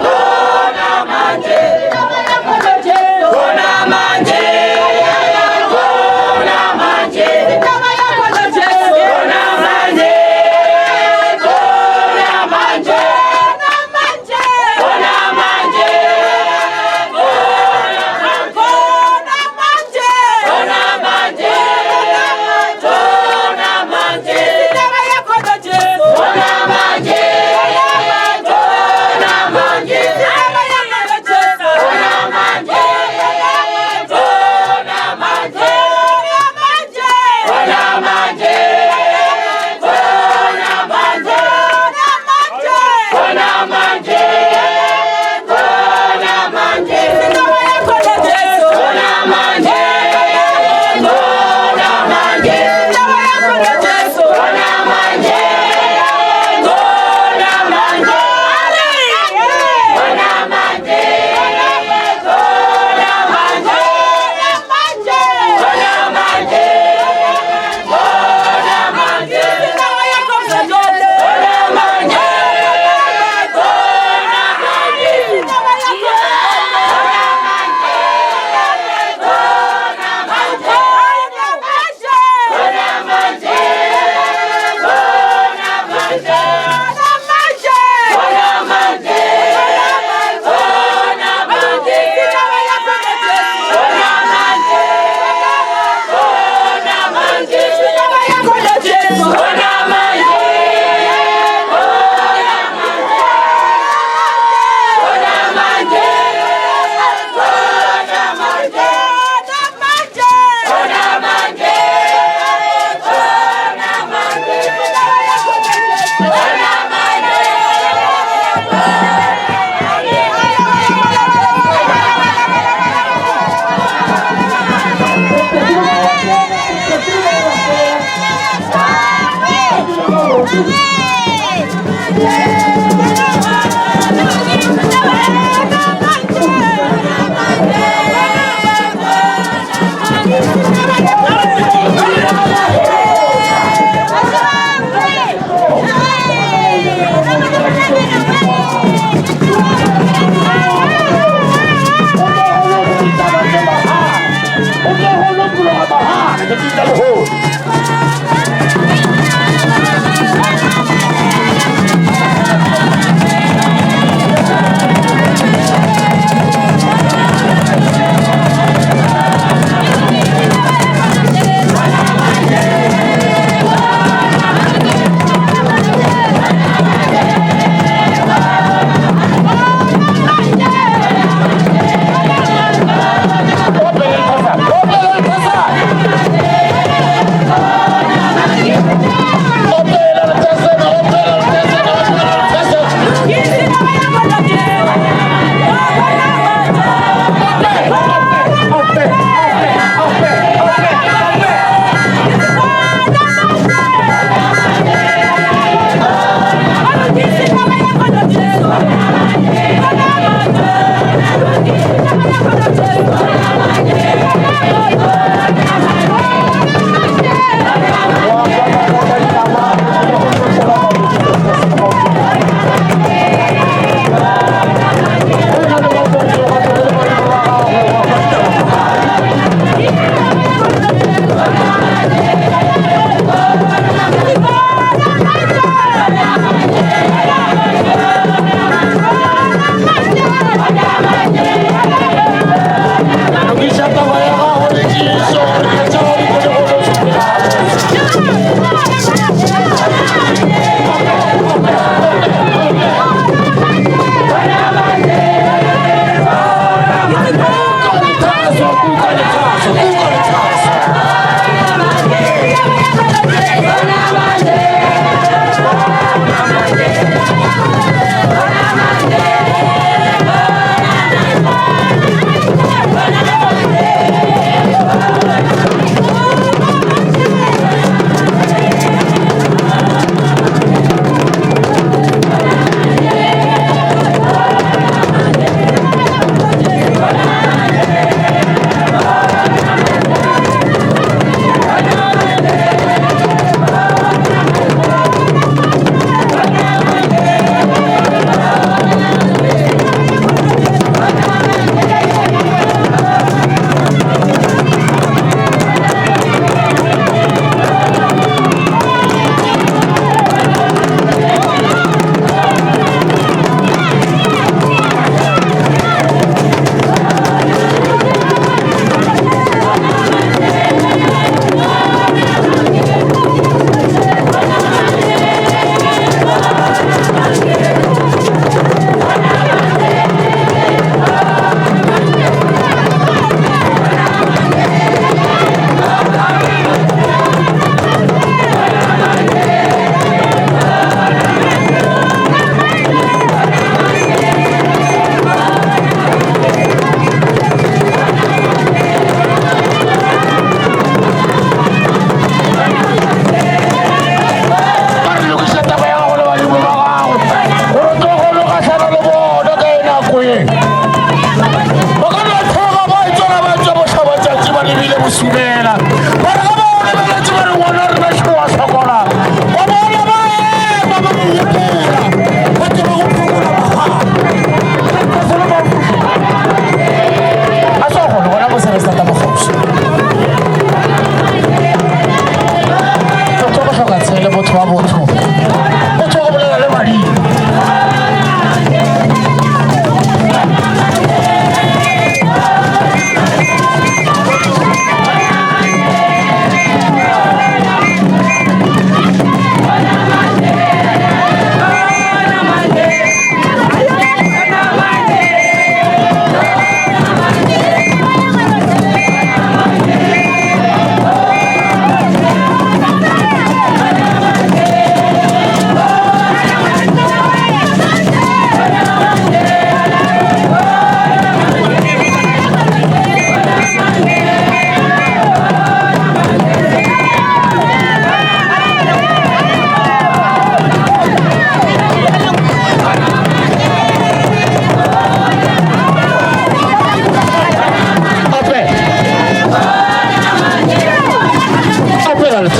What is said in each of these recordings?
Oh!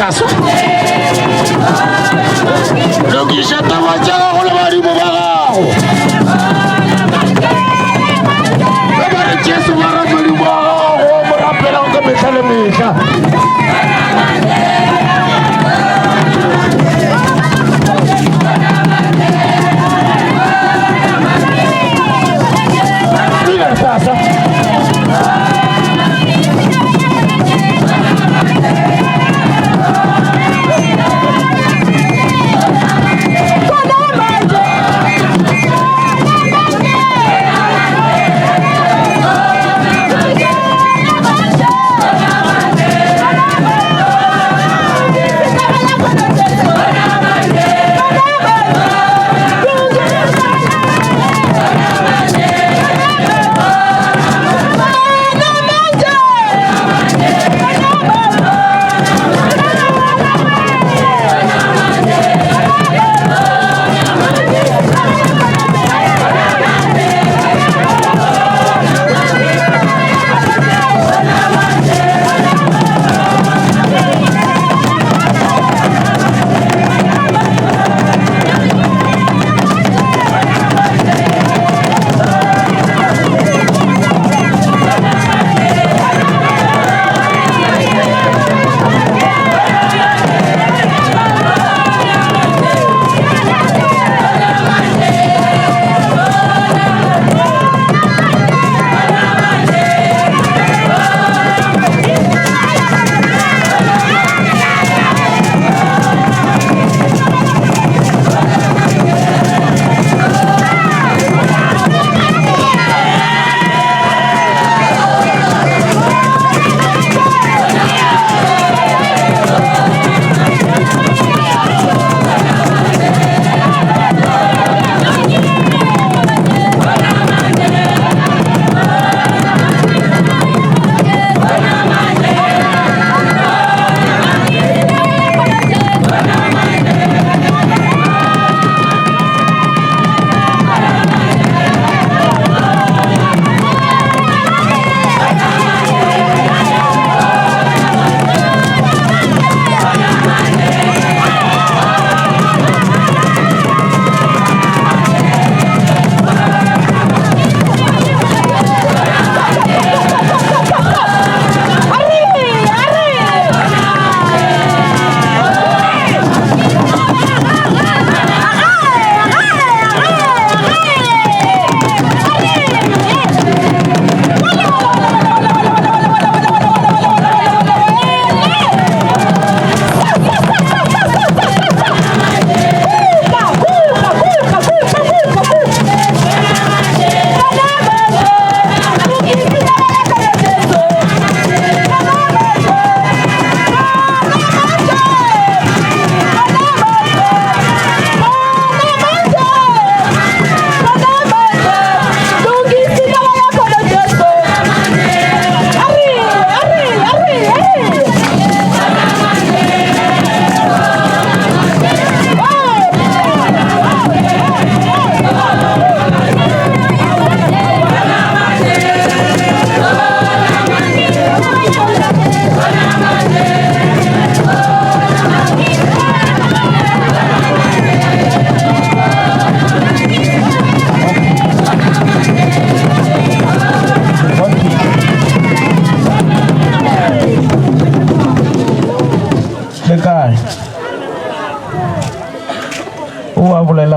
Saso lokisha tawaja ole bari mubagao bari Yesu mara bari mubagao murapela ungamesalemisha Sasa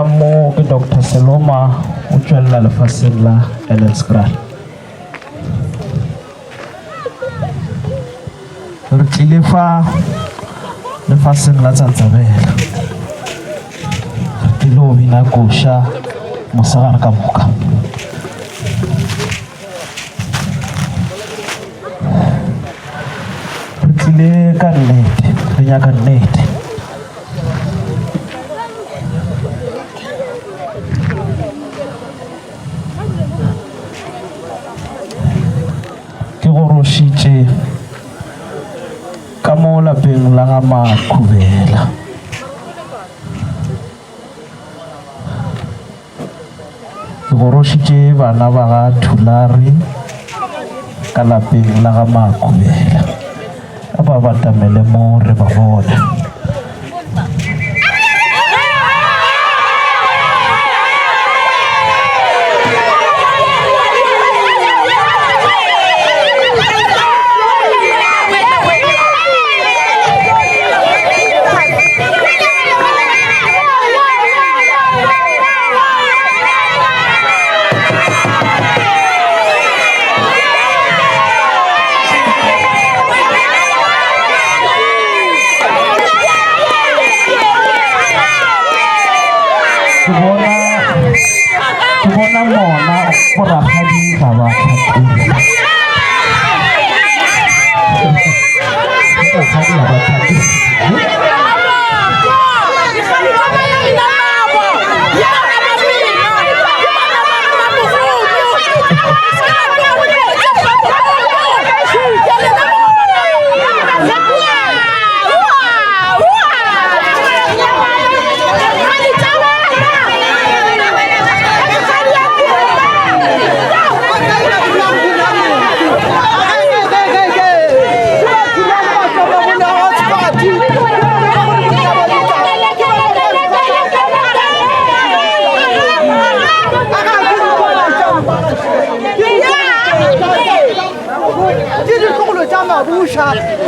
mo ke Dr. Seloma o tswella lefatsheng la Elenskraal. Re tlile fa lefatsheng la Tsantsabela ke lo bina kosha mosagare ka moka. Re tlile ka nnete, re nyaka nnete. Shitse ka mo lapeng la ga Makhubela. Ke gorošitše bana ba ga Thulare ka lapeng la ga Makhubela. Apa batamele mo re ba bona. Kubona mona ora hadi baba hadi. Hadi baba hadi.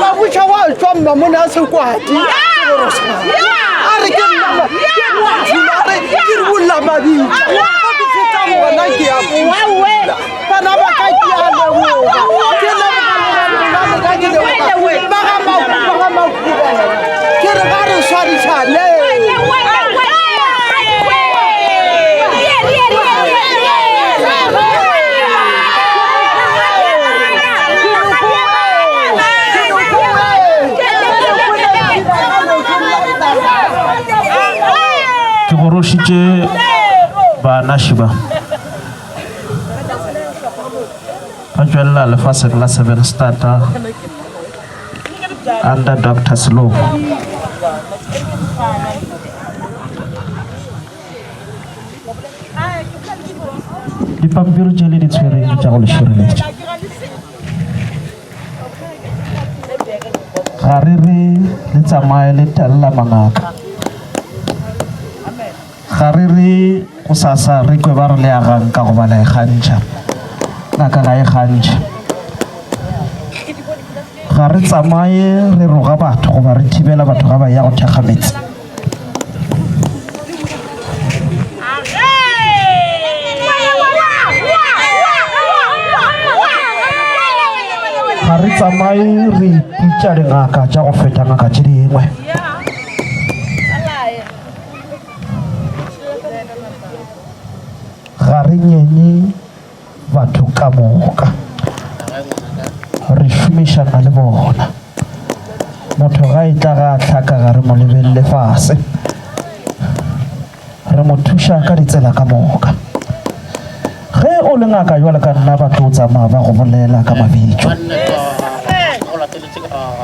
Mabusha wa tswamba mona se kwati are ke nna ke bulla madi ke feta bona ke ya bana ba ka ke ya le ke na ba ka ke le ba ga ma ke re ga re swari tshane Goroshije bana shiba Pajwella le fase la 7 starter under Dr. Slow di pampir jeli di tswere di tjagole shirele garere le tsamaye le tella mangaka garere go sasa re kwe ba re le agang ka go bala e gantšha ngaka ga e gantšha ga re tsamaye re roga batho goba re thibela batho ga ba ya go thekga metse ga re tsamaye re ipitša dingaka tša go feta ngaka tše dingwe ga re nyenye batho ka moka re šomišana le bona motho ga e tla ga tlhaka ga re mo lebelele fase re mo thuša ka ditsela ka moka ge o le ngaka jwale ka nna batho o tsamaya ba go bolela ka mabitso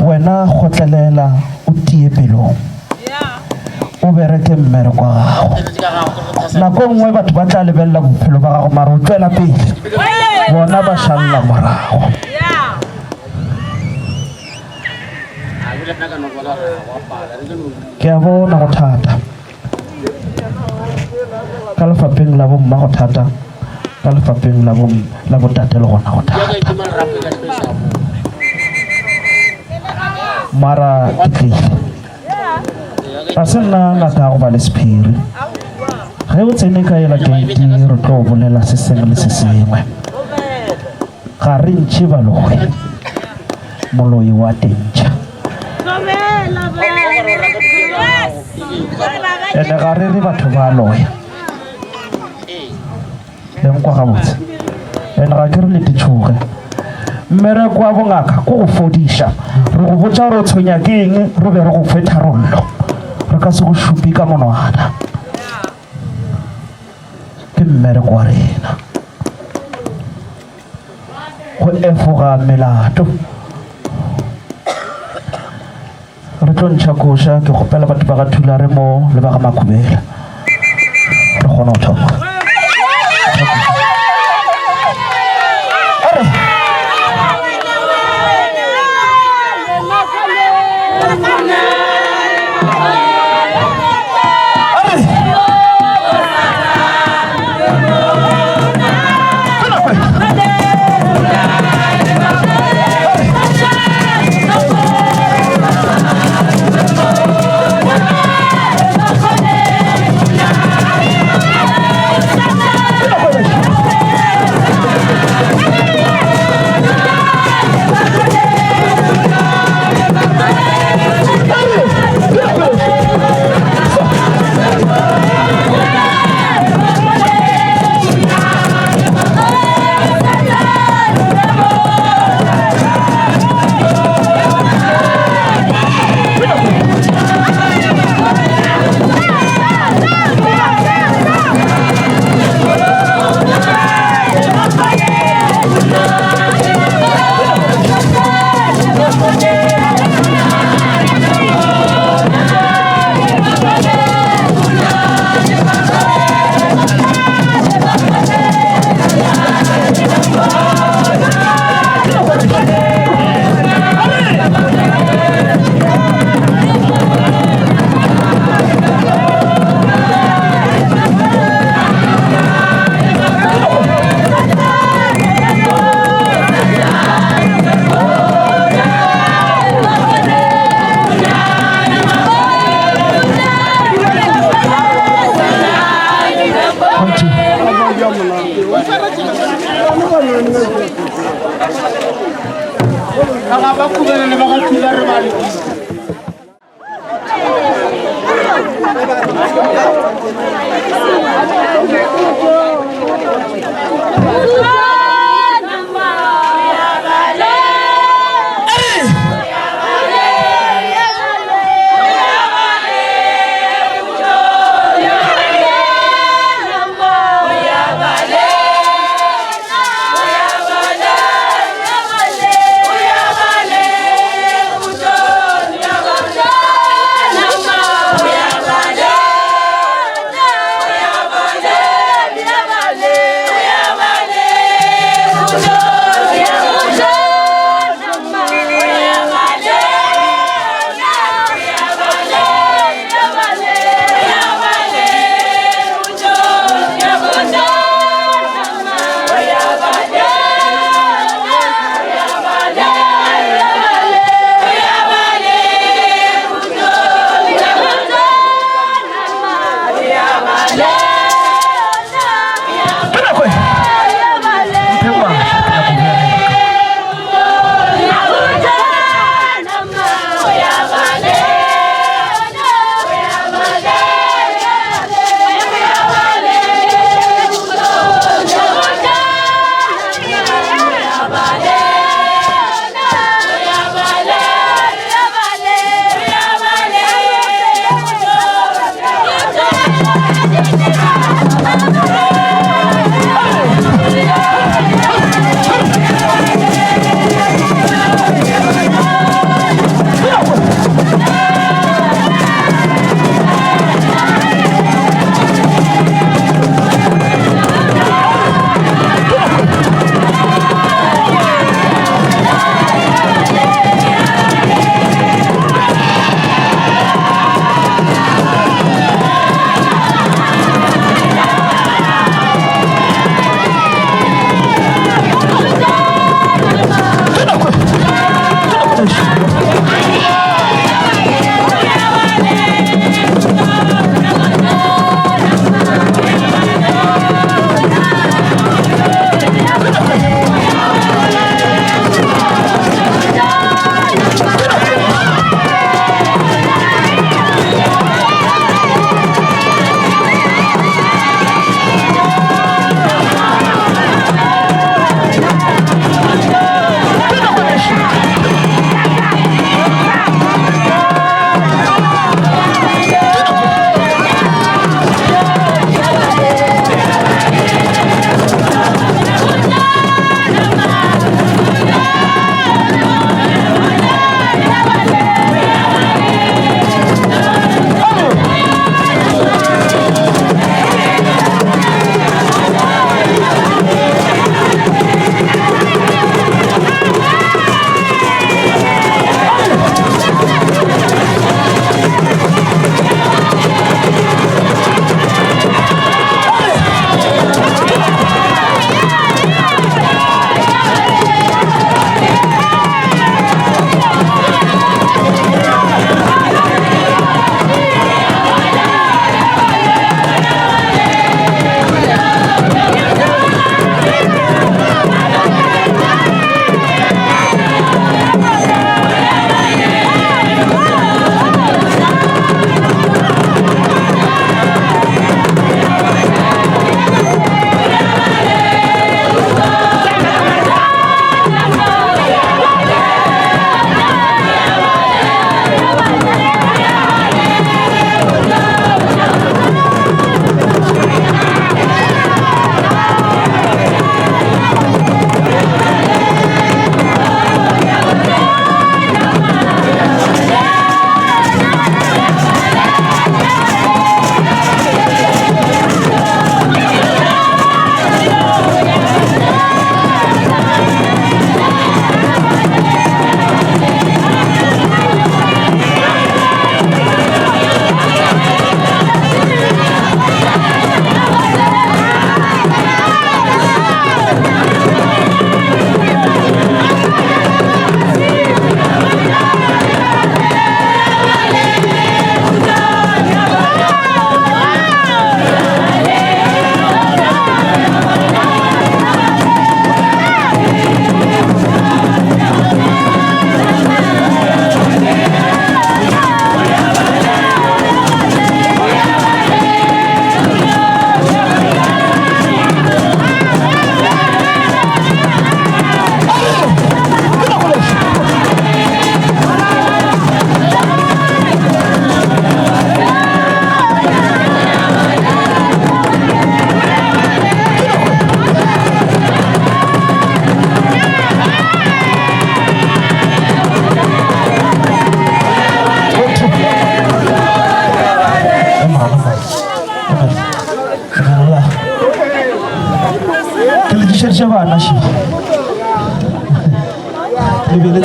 wena kgotlelela o tie pelong o bereke mmereko wa gago nako nngwe batho ba tla lebelela bophelo ba gago mara o tswela pele bona ba šalla morago ke a bona go thata ka lefapheng la bomma go thata ka lefapheng la botate le gona go thata mara ke tlile ga se nna ngaka go ba le sephiri ge o tsene ka ela keiti re tlo bolela se sengwe le se sengwe ga re ntšhe baloge moloi wa tentšha ene ga re re batho ba loya lenkwa gabotse ene ga ke re le ditšhoge mmereko wa bongaka ko go fodiša re go botša gore o tshwenya ke eng re be re go fe tharollo re ka se go šupi ka monwana ke mmereko wa rena go efoga melato re tlo ntšha koša ke kgopela batho ba ga thulare mo le ba ga makhubela re kgona go thoma akabakubela nebakathulare mali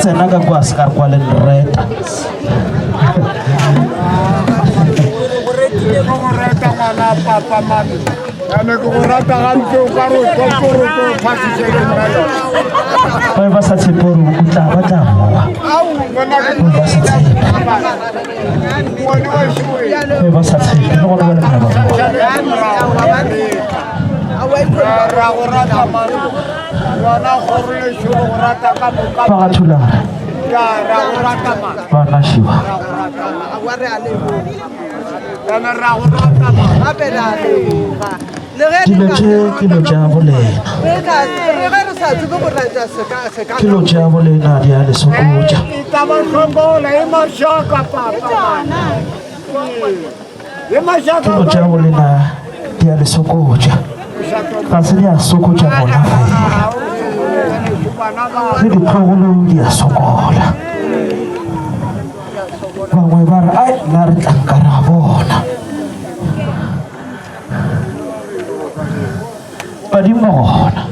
tsena ka kwa se ka kwa le nreta ba sa tshepe gore o tla ba tla moa ba sa tshepe ba sa tshepe le gona ba le kgaba ba ga thulare ba nashiwa dilo tše kilo tša bolena kilo tša bolena di a lesokotša kilo tša bolena di a lesokotša ga se di a sokotša bona fela le ditlogolo di a sokola bangwe ba re ai nna re tlanka ra bona badimo gona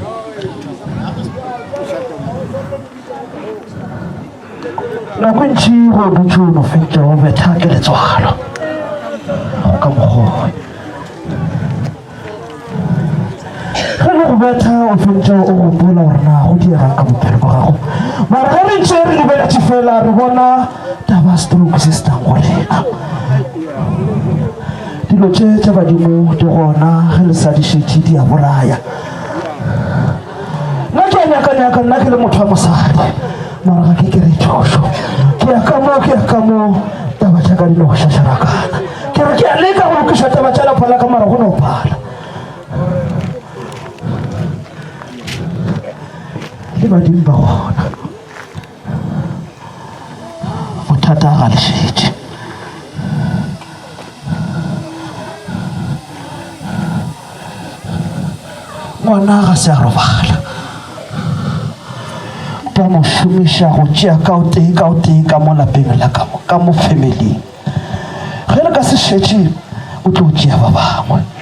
nako ntši go dutšono fetša go betha ke letswalo ka mokgoe ge le go betha o fetša o gopola gore na go diegang ka bophelo ba gago mara ge re ntše re lebeletše fela re bona taba stroke se setang go lena dilo tše tša badimo di gona ge le sa dišetše di a bolaya nna ke a nyaka-nyaka nna ke le motho wa mosadi mara ga ke kere thušo ke ya ka mo taba tša ka dino go šašarakana ke re ke a leka go lokiša taba tša laphala ka mara go no phala le badimo ba gona bothata ga le šetše ngwana ga se a robala ba mo šomiša go tšea ka o tee ka mo lapeng la ka mo familing ge le ka se šetše o tlo tšea ba bangwe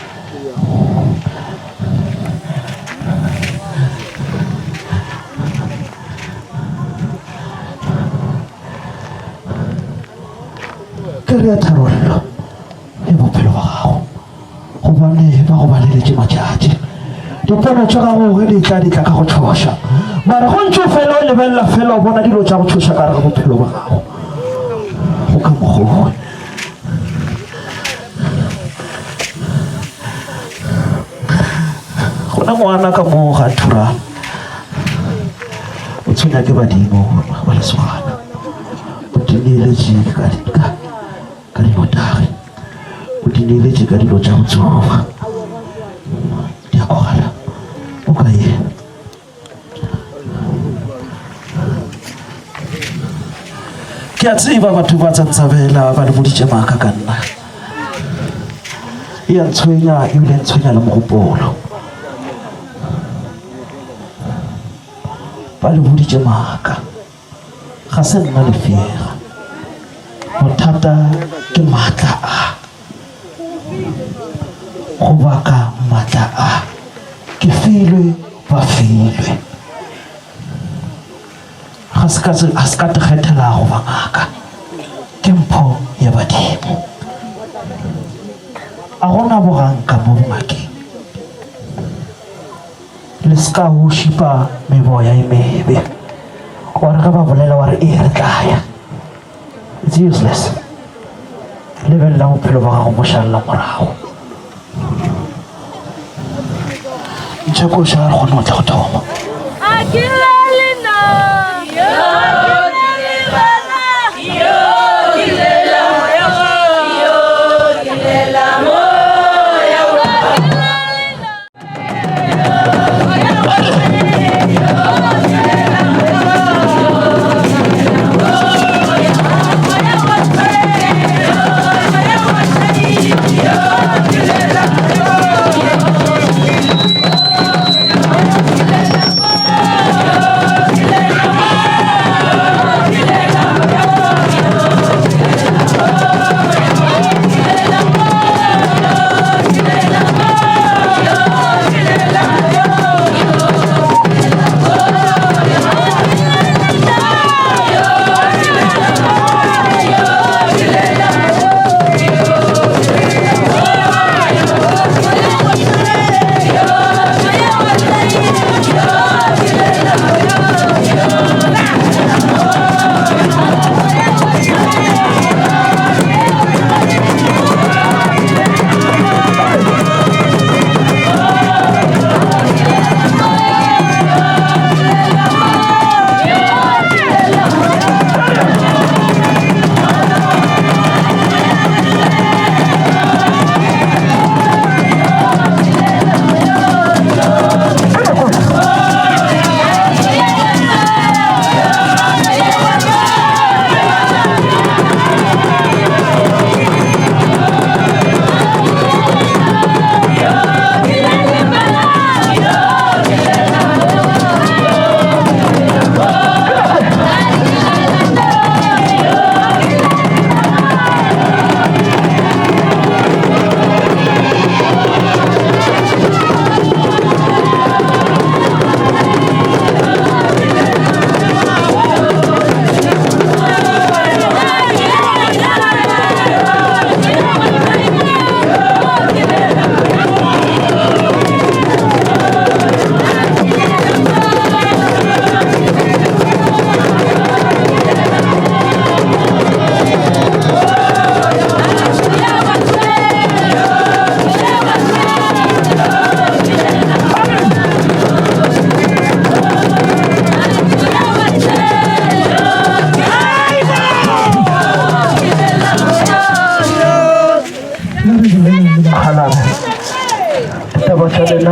ke re ya tharollo e bophelo ba gago gobane ba go baleletše matšatši dipono tša gago ge di tla ka go tšhoša mara go ntšo fela o lebelela fela o bona dilo tša go tšhoša ka re ga bophelo ba gago go ka mokgoe gona ngwana ka moo ga thurana o tshwenya ke badimo ba lesogana o dineeletše ka dinotagi o dineeletše ka dilo tša go tsoga di a kogala o ka ye ke a tseba batho ba tsantsabela ba le moditše maaka ka nna e a ntshwenya ebile ntshwenya le mogopolo ba le boditše maaka ga se nna lefega bothata ke maatla a go baka maatla a ke filwe ba filwe ga se ka tekgethela go ba ngaka ke mpho ya badimo a gona boganka mo bongakeng le seka go šipa meboya e mebe wa re ge ba bolela wa re e re tlaya it's useless lebelela bophelo ba gago mo šalela morago ntšhakoša re kgone go tla go thoma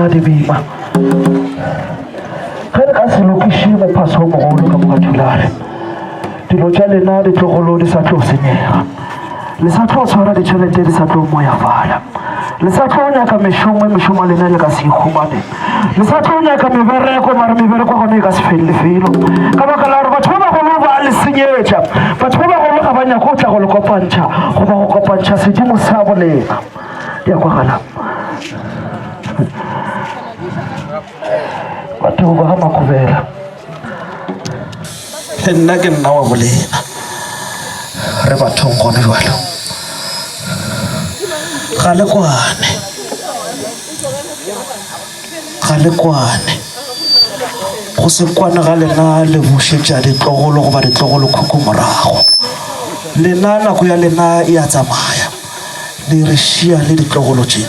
lena di bima ge re ka se lokiše mophaso o mogolo ka mogatulare dilo tša lena di tlogolo di sa tlo senyega le sa tlo tshwara ditšhelete di sa tlo moyafala le sa tlo nyaka mešomo lena le ka se ikhumane le sa tlo nyaka mebereko mara mebereko gone e ka se felele felo ka baka la gore batho ba bagolo ba le senyetša batho ba bagolo ga ba nyaka o tla go le kopantšha goba go kopantšha sedimo sa bolena di a kwagala batho ba ga makobela le nna ke nna wa bolena re bathong gone jalo ga le kwane go se kwane ga lena le bušetša ditlogolo goba ditlogolo khuku morago lena nako ya lena e a tsamaya le re šia le ditlogolo tše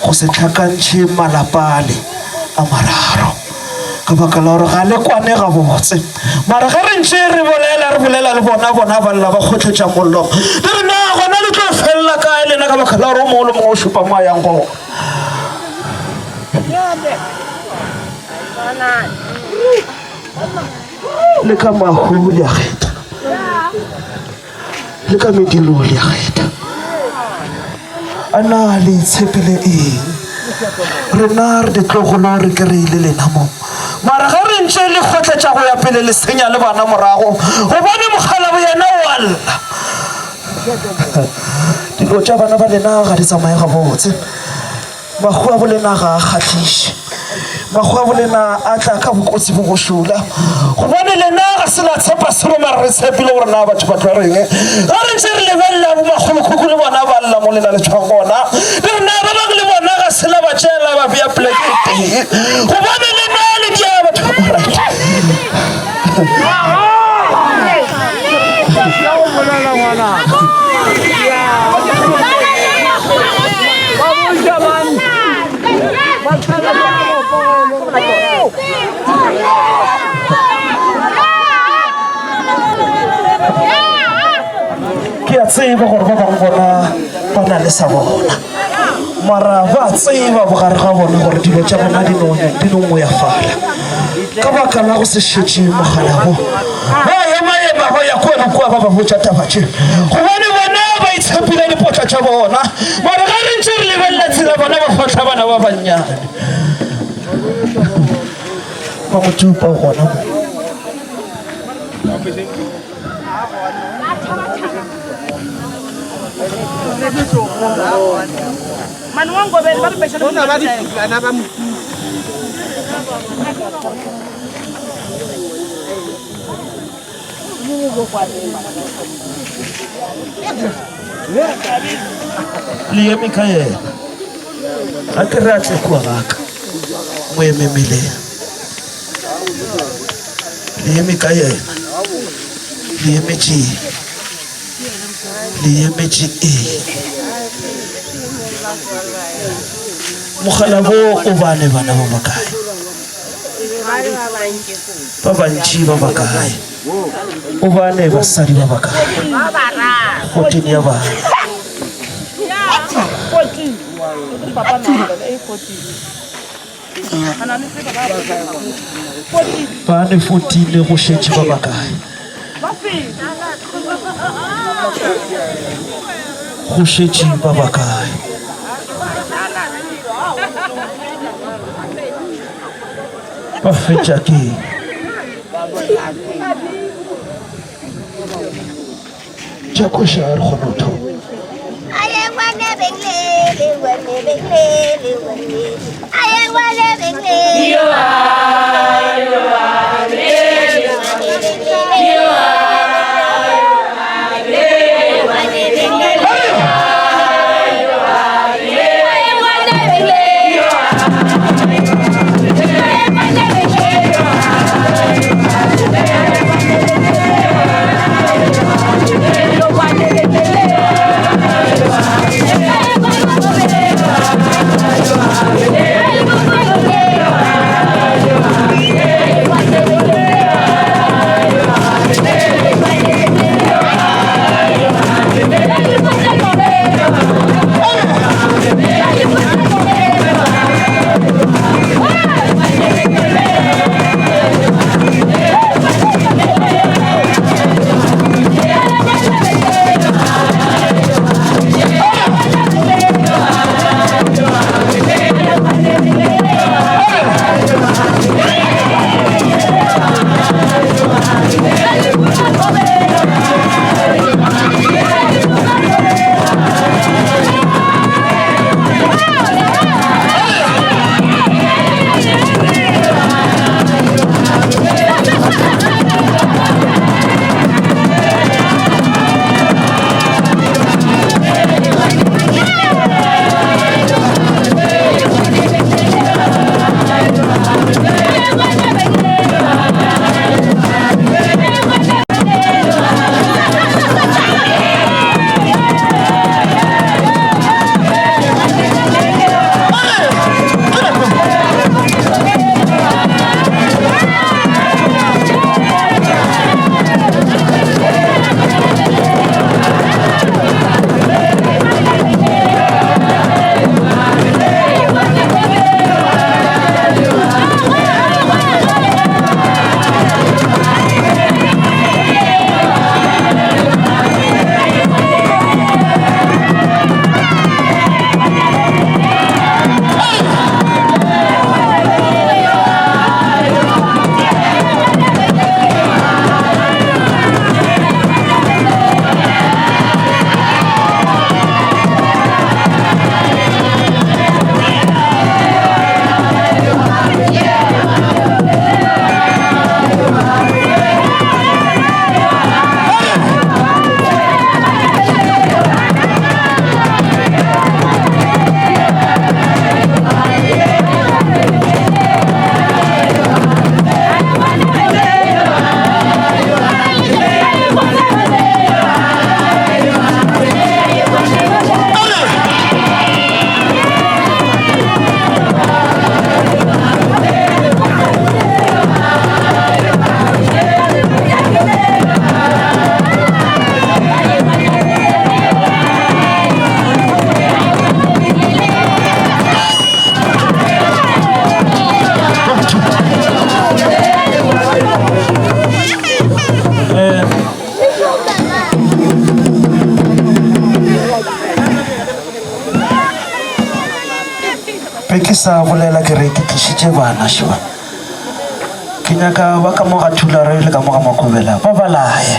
go se tlhakantšhe malapale a mararo ka baka la gore ga le kwane gabotse mara ge re ntše re bolela le bona ba lla ba kgotletša mollo le re na gona le tlo felela kae lena ka baka la gore o mongwe le mongwe o šupa mo a yang go le ka mahu le a kgetha le ka mediro le a kgetha a na le itshepele eng rena re ditlogolo re kry-ile lena mo mara ga re ntse le kgotletša go ya pele le senya le bana morago gobane mogala bo yena o alla dilo tša bana ba lena ga di tsamaye gabotse mahu a bolena ga a kgatlhiše mahu a bolena a tla ka bokotsi bo go šula gobane lena ga se la tshepa selo mara re tshepile gore na batho ba tlo reng ga re ntse re lebelela bo magolokhuku le bona ba lla mo lena le tshwang gona le rena ba bangwe le bona ga se la ba tšeela ba bea plekete gobane lena le dia batho ba moraita ke a tseba gore ba bangwe bona ba na le sa bona mara ba tseba bogare ga bona gore dilo tša bona di nongwe ya fala ka baka la go se šetše mogala go ba ema go ya kua ba botša taba tše gobane bona ba itshepile dipotla tša bona mara ga re ntse re lebelela tsela bona ba kgotla bana ba bannyane ba mo tupa gona le eme ka yena a ke re a tle kua gaka mo ememeleng le eme ka yena le emetše mogala bo o bane bana ba bakae ba bantši ba bakae o bane basadi ba bakae 14 ya bana bane 14 go šetše ba bakae go šetše ba bakae ba fetša ke tšakoša a re kgona go thoma ke sa bolela ke re ke tlišitše bana šiba ke nyaka ba ka mo ga thulare le ka mo ga Makhubela ba balaye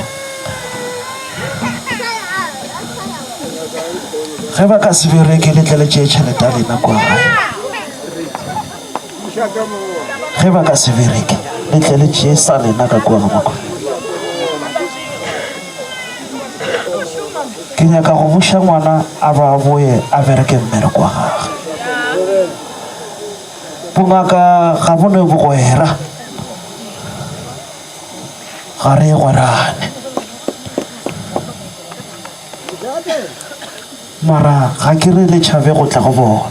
ge ba ka se bereke le tleletše tšhelete a lena kwa gae ge ba ka se bereke le tleletše sa lena ka kwa ga Makhubela ke nyaka go buša ngwana a ba boye a bereke mmereko wa gage bongaka ga bone bogwera ga re gwerane mara ga ke re le tšhabe go tla go bona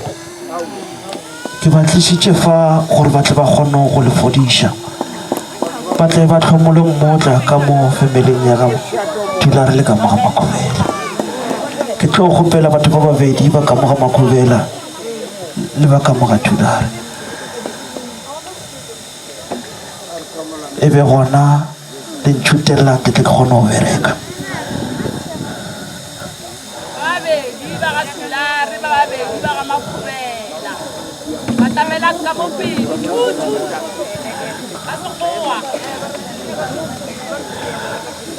ke ba tlišitše fa gore ba tle ba kgone go le fodiša ba tle ba tlhomole mmotla ka mo femeleng ya ga Thulare le ka mo ga Makhubela ke tlo gopela batho ba babedi ba ka mo ga Makhubela le ba ka mo ga Thulare e be gona le ntšhutelela ke tle ke kgone go bereka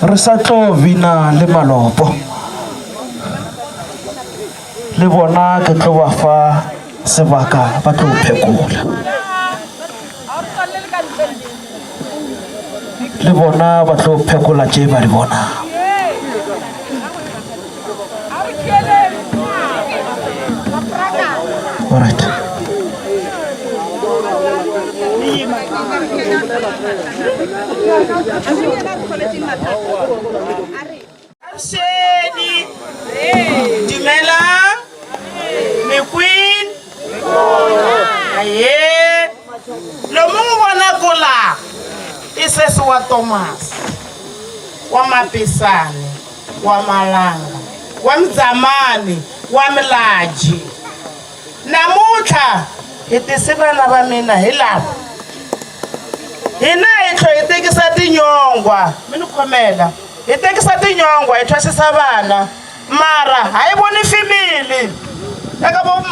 re sa tlo bina le malopo le bona ke tlo ba fa sebaka ba tlo phekola le bona ba tlo phekola tše ba di bona alright Shady, Dimela, the Queen, aye, lo mungu wanakola, isesi wa Thomas, wa Mapisani, wa Malanga, wa Mzamani, wa Mlaji, namutlha hitisivana va mina hi lava hina hi tlho hi tekisa tinyongwa mi ni khomela hi tekisa tinyongwa hi thwasisa vana mara hayi voni family eka vo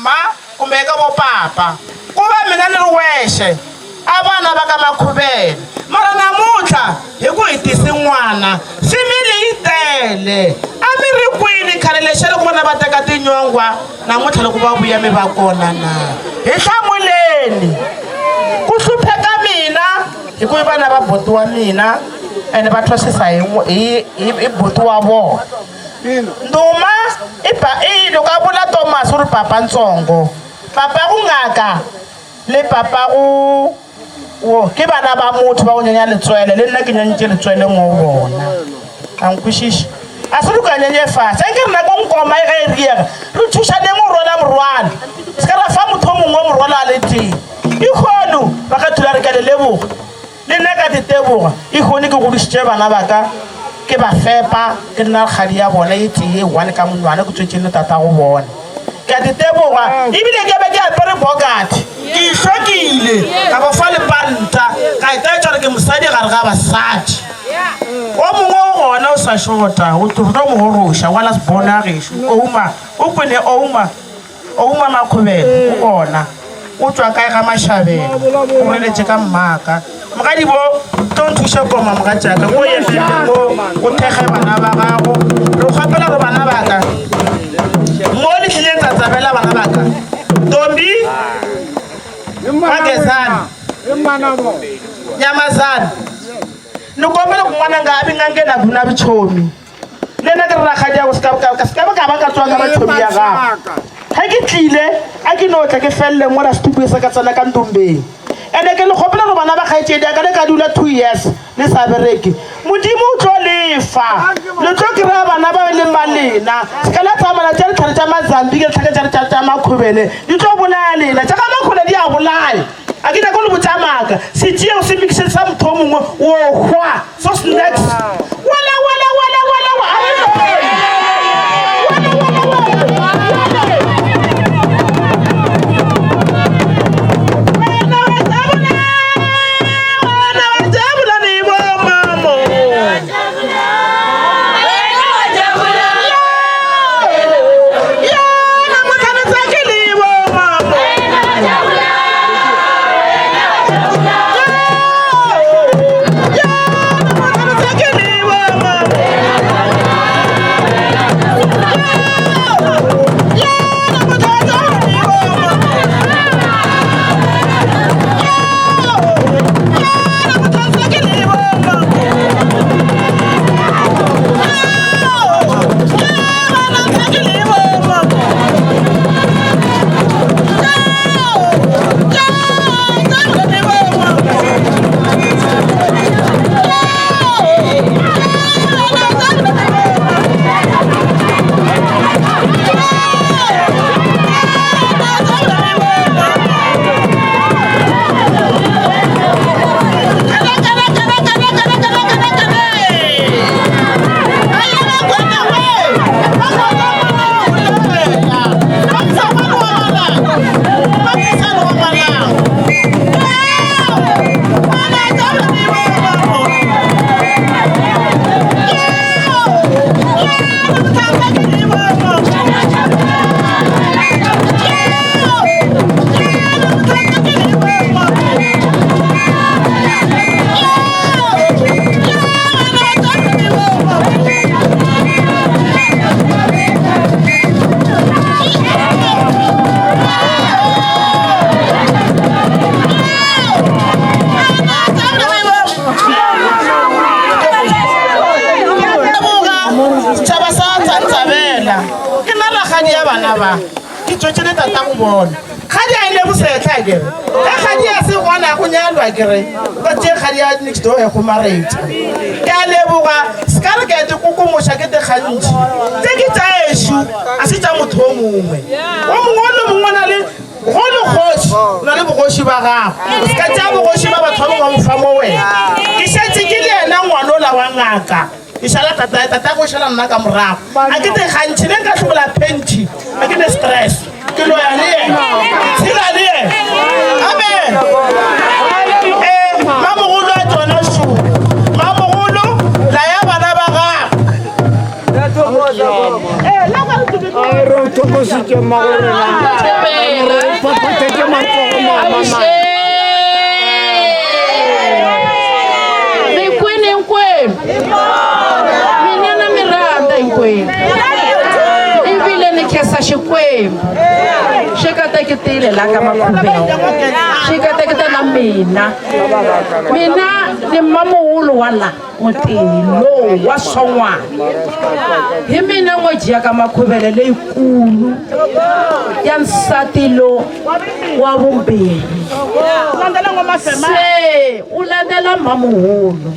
ma kumbe eka vo papa ku va mina ni ri wexe a vana va ka Makhubela mara namutlha hi ku hi tisi n'wana family yi tele a mi ri kwini khale lexi ri ku vona va teka tinyongwa namutlha loko va vuya mi va kona na hi hlamuleni ku hlupheka mina hi ku vana va boti wa mina ene va thwasisa hi boti wa vona nduma i loko a vula Thomas u ri papa ntsongo papa ku ngaka le papa ku ke bana ba motho ba go nyanya letswele le nna ke nyantse letswele mo bona a nkwišiša a se luka nyenye fasa ke re nako nkoma e ga e riega re thušane mo rona morwana se ka ra fa motho mongwe morwana a le teng ikgono ba ka Thulare ka le leboga le nna ka diteboga ikgone ke godišitše bana ba ka ke ba fepa ke nna kgadi ya bona e tee one ka monwana ke tswetše le tata go bona ke a diteboga ebile ke be ke apere bogati ke ihlokile ka ba fa lepanta ka itaetša gore ke mosadi gare ga basadi o mongwe o gona o sa shota o tlo mogoroša wa lasbona gešo o kwene ouma Makhubela o gona o tswa kae ga Mashabela o reletše ka mmaka mogadi bo tlo nthuše koma moga tšaka ko yefele o thekge bana ba gago re kgapela gore bana baka mo letlileng tsa tsabela bana baka Tombi Magezana Nyamazana ni kombela ku n'wana nga vi nga nghena vuna vuchomi lena ke re rakgadi ya go se ka ba ka tswanga bachomi ya gago ga ke tlile a ke notla ke felele mo ra setupu se ka tsena ka ntombeng ene ke le kgopela gore bana ba kgaetsedi a ka le ka dula 2 years le sa bereke modimo o tlo lefa le tlo kry-a bana ba leng ba lena se ka la tsamana tša letlhare tša Mazambike letlhake tša Makhubele di tlo bolaya lena tša ka Makhubele di a bolaya a ke nako le botsamaka se tšeo se mikišetse sa motho o mongwe o hwa so snacks wala kgadi ya bana ba ke tšotšele tata go bona kgadi a ile bosetla kere ka kgadi ya se gona go nyalwa kere ka tše kgadi ya next door go maretša ke a leboga se ka re ke ete kokomoša ke te gantši tse ke tša ešo a se tša motho o mongwe o mongwe le mongwe na le go le kgoši na le bogoši ba gago se ka tša bogoši ba batho ba bangwe mofa mo wena ke šetse ke le ena ngwana ola wa ngaka ke šala tata go šala nna ka morago a ke te gantši le nka tlogola pentšhi a ke ne stress ke loya le yena ke tshela le yena amen mamogolo a tsona šo mamogolo la ya bana ba Xikwembu xi kateketile la ka Makhuvela xi kateketa na mina ni mamuhulu wa la mutini lowu wa Son'wana hi mina n'wi jiya ka Makhuvela leyikulu ya nsati lo wa vumbirhi se u landzela mamuhulu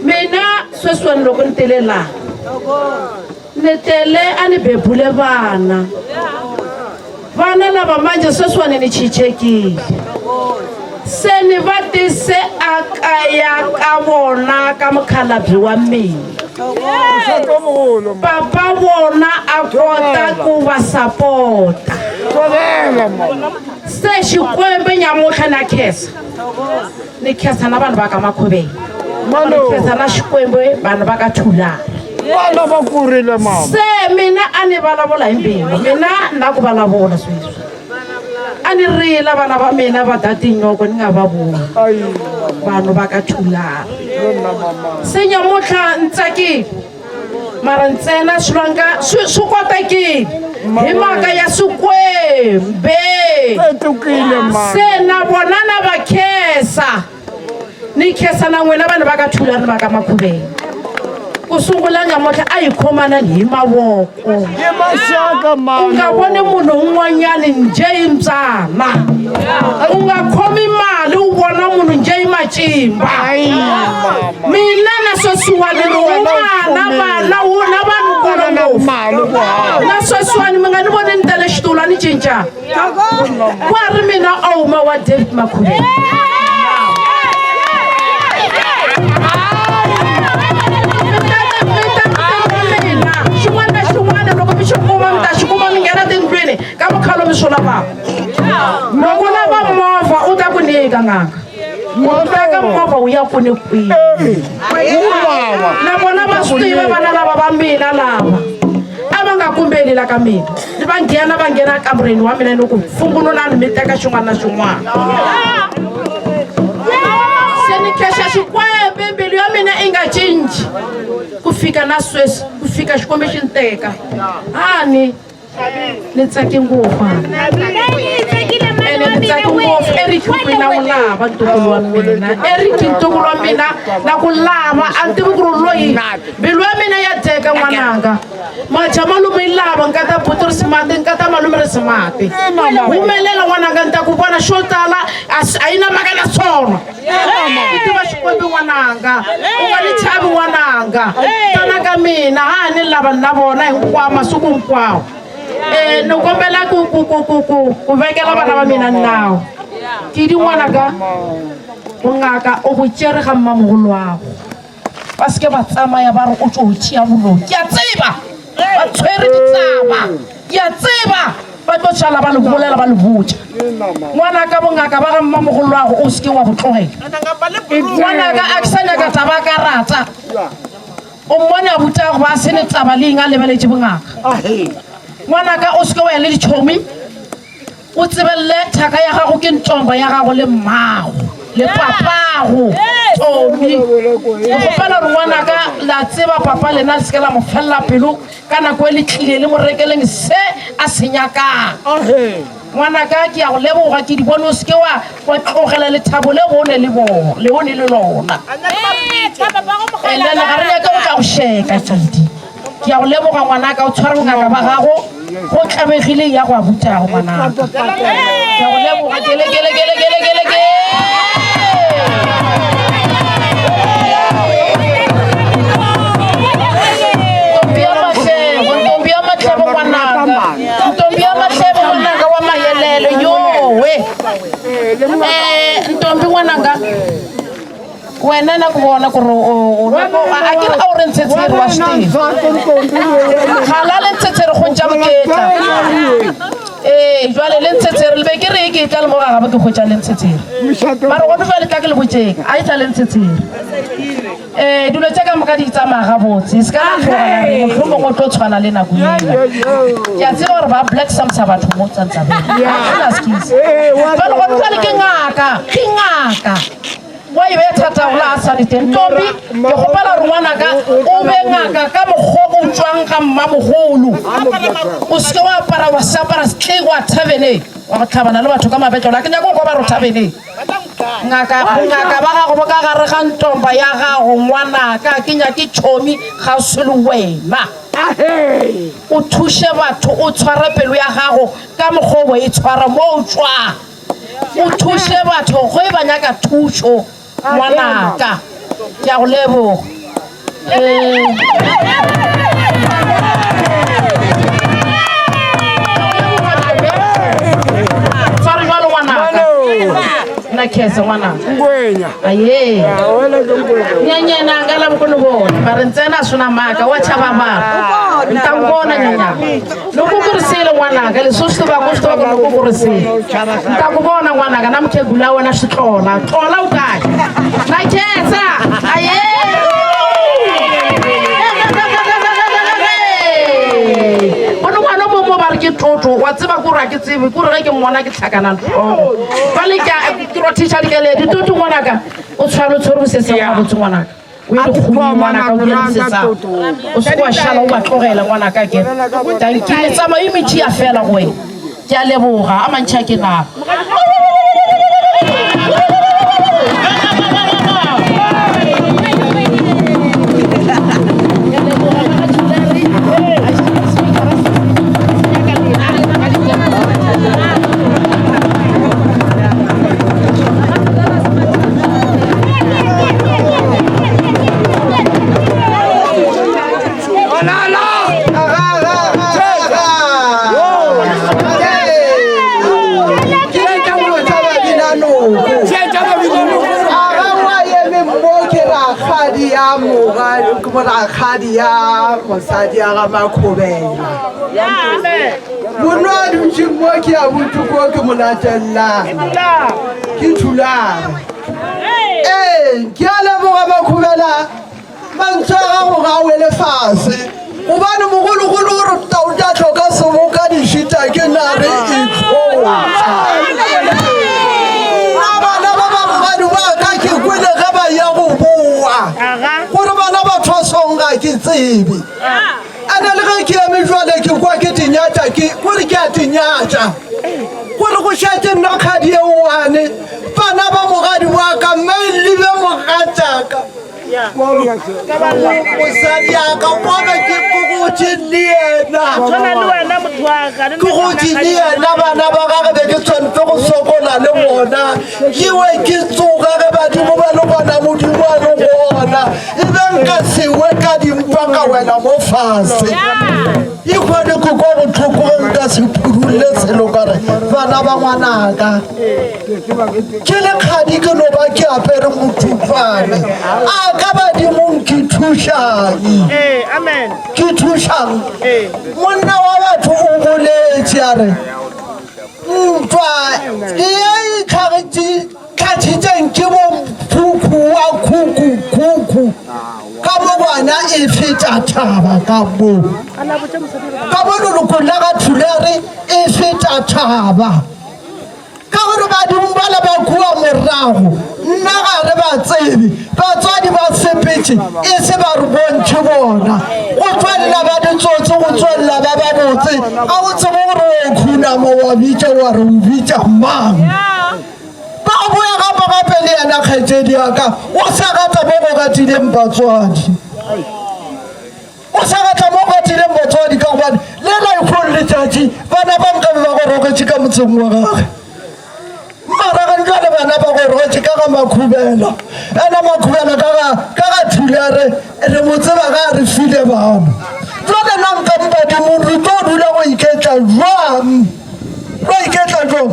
mina sweswiwani loko ni tele laha ni tele a ni bebule vana lava manje sweswiwani ni chichekile se ni va tise a kaya ka vona ka mukhalabye wa mina papa vona a kota ku va sapota se Xikwembu nyamutlha na ni khensa na vanhu va ka Makhuvela ni khensa na Xikwembu vanhu va ka Thulani se mina a ni vulavula hi mbilu mina na ku vulavula sweswi a ni rila vana va mina va da tinyoko ni nga va voni vanhu va ka Thulani se nyamutlha ni tsakile mara ntsena swilanga swi kotekile hi mhaka ya Xikwembu se na vona na va khensa ni khensa na n'wina vanhu va ka Thulani va ka Makhuvela ku sungula nyamutlha a hi khomanani hi mavoko u nga voni munhu un'wanyani nje hi mbyana u nga khomi mali u vona munhu nje hi macimba mina na sweswiwani ni un'wana vana na vanhu kulongofu na sweswiwani mi nga ni voni ni tele xitulu a ni cinca ku a ri mina Auma wa David Makhuvela ka mukhalo mi swona va loko lava movha u ta ku nyika ngaka u teka movha u ya kuni kwihi na vona va swi tiva vana lava va mina lava a va nga kumbeli la ka mina ni va nghena kamureni wa mina ni ku pfungunulani mi teka xin'wana na xin'wana se ni khexa Xikwembu mbilu ya mina i nga cinci ku fika na sweswi ku fika Xikwembu xi ni teka ani ni tsake ngopfu ene ni tsake ngopfu Eriki ku na n'wi lava ntukulu wa mina Eriki ntukulu wa mina na ku lava a ni tivi ku ri loyi mbilu ya mina ya dyeka n'wananga maja malume yi lava ni nga ta buturi smart ni nga ta malume ri smart humelela n'wananga ni ta ku vona xo tala a yi na mhaka na swona i tiva Xikwembu n'wananga u nga ni chavi n'wananga tana ka mina a ni lava na vona hinkwawo masiku hinkwawo ni kombela ku vekela vana va mina nawu ke di n'wanaka ngaka o go tšere ga mmamogolo wago ba seke ba tsamaya ba re o tšo o tšea boloi ke a tseba ba tshwere ditsaba ke a tseba ba tlo tšala ba le bolela ba le botša ngwanaka bongaka ba ga mmamogolo wago o seke wa botlogela ngwanaka a ke sa nyaka taba ka rata o mmone a butago ba sene tsaba le eng a lebeletše bongaka ngwanaka o seke wa ya le ditšhomi o tsebelele thaka ya gago ke ntomba ya gago le mmago le papago Tomi o gopela re ngwanaka la tseba papa lena le seke la mo felela pelo ka nako e le tlile le mo rekeleng se a se nyakang ngwanaka ke ya go leboga ke di bone o seke wa tlogela lethabo le one le lona ene le ga re nyaka go tla go sheka tšadi ke a go leboga ngwanaka o tshware bongaka ba gago go tlabegileng ya go a butago ngwanaka ke a go leboga kele ntombi ya mahlebo ngwanaka wa mayelelo yowe ntombi ngwanaka wena na ku vona ku ri a ke ri a wu ri ntshetseri wa xitilo khala le ntshetseri go ntša boketla jwale le ntshetseri le be ke re ke tla le mo ga gabe ke kgwetša le ntshetseri mare gone jwale tla ke le botšeng a e tla le ntshetseri dilo tša ka moka di tsamaya gabotse se ka natlhogana motlho mongwe o tlo tshwana le nako ena ke a tseba gore ba black samsa batho mo tsantsabeng jwale gone jwale ke ngaka wa e be thata go la a sa diteng ntombi ke gopela re ngwanaka o be ngaka ka mokgwa o tswang ga mmamogolo o seke wa apara wa seapara setlheng wa thabene wa go tlhabana le batho ka mabetlo la ke nyako go ba re thabene ngaka ba gago bo ka gare ga ntomba ya gago ngwanaka ke nyake tšhomi ga o se le wena o thuše batho o tshware pelo ya gago ka mokgwa o e tshwara mo o tswang o thuše batho go e ba nyaka thušo ngwanaka ke a go leboga tshware jalo ngwanaka na khese ngwanaka aye nyanyana nga lava ku ni vona mari ntsena a swi na mhaka wa chava mara ni ta n'wi vona nyanyana loko ku risile n'wananga leswi u swi tivaka u swi tiva ku loko ku risile ni ta ku vona n'wananga na mukhegula wena swi tlola u kahle na khesa aye ke tlotlo wa tseba ko ra ke tsebe ko re ke mmona ke tlhakana tlhogo ba le ke ro teacher dikeledi tutu ngwanaka o tshwara tshwere bo se se ga botse ngwanaka o ile go bua ngwanaka o ke se sa o se kwa shala o ba tlogela ngwanaka ke tanki le tsama imithi ya fela go wena ke a leboga a mantšha ke na rakgadi ya mosadi ya ga Makhobela monwa dutse mo ke ya botuko ke monatella ke thulare ke a leboga Makhobela mantshwara go ga wele fase gobane mogologolo gore tauta tlhoka seboka dishita ke nare e tlhoka bana ba bagadi ba ka ke kwele ga ba ya go boa gore bana ba thosonga ke tsebe ana le ge ke ya mejwale ke kwa ke tinyata ke gore ke a tinyata gore go shate nna khadi e one bana ba mogadi wa ka maili be mogataka mosadi ya ka bona ke kogotse le yena ke gotse le yena bana ba gage be ke tshwanetse go sokola le bona kewe ke tsoga ge badimo ba le gona modimo a le gona e be nka sewe ka dimpa ka wena mo fase e kgone ke kwa botlhoko nka se phurule selo kare bana ba ngwanaka ke le kgadi ke no ba ke apere mothufane a ka badimong ke thušang ke thušang monna wa batho o boletse a re ntwa e tlhagetšeng ke bophukhu wa khuku ka mo bona e feta thaba ka mo ka mo lelokong la ga Thulare e feta thaba ka gore badimo bala ba kua morago nna ga re ba tsebe batswadi ba sepetse e se ba re bontšhe bona go tswelela ba ditsotse go tswelela ba babotse a o tsebe gore o khuna mo wa bitša wa re o bitša mang ba boya gape le yena kgaetsedi yaka o sa gata mo go gatileng batswadi o sa gata mo go Roki bana ba nka ba go roke ka motseng wa gagwe mara ga ntla bana ba go roke ka ga makhubela ana makhubela ka ga thulare re motseba ga re file bana tsona nang ka mpa di mo re tlo dula go iketla jwang go iketla jwang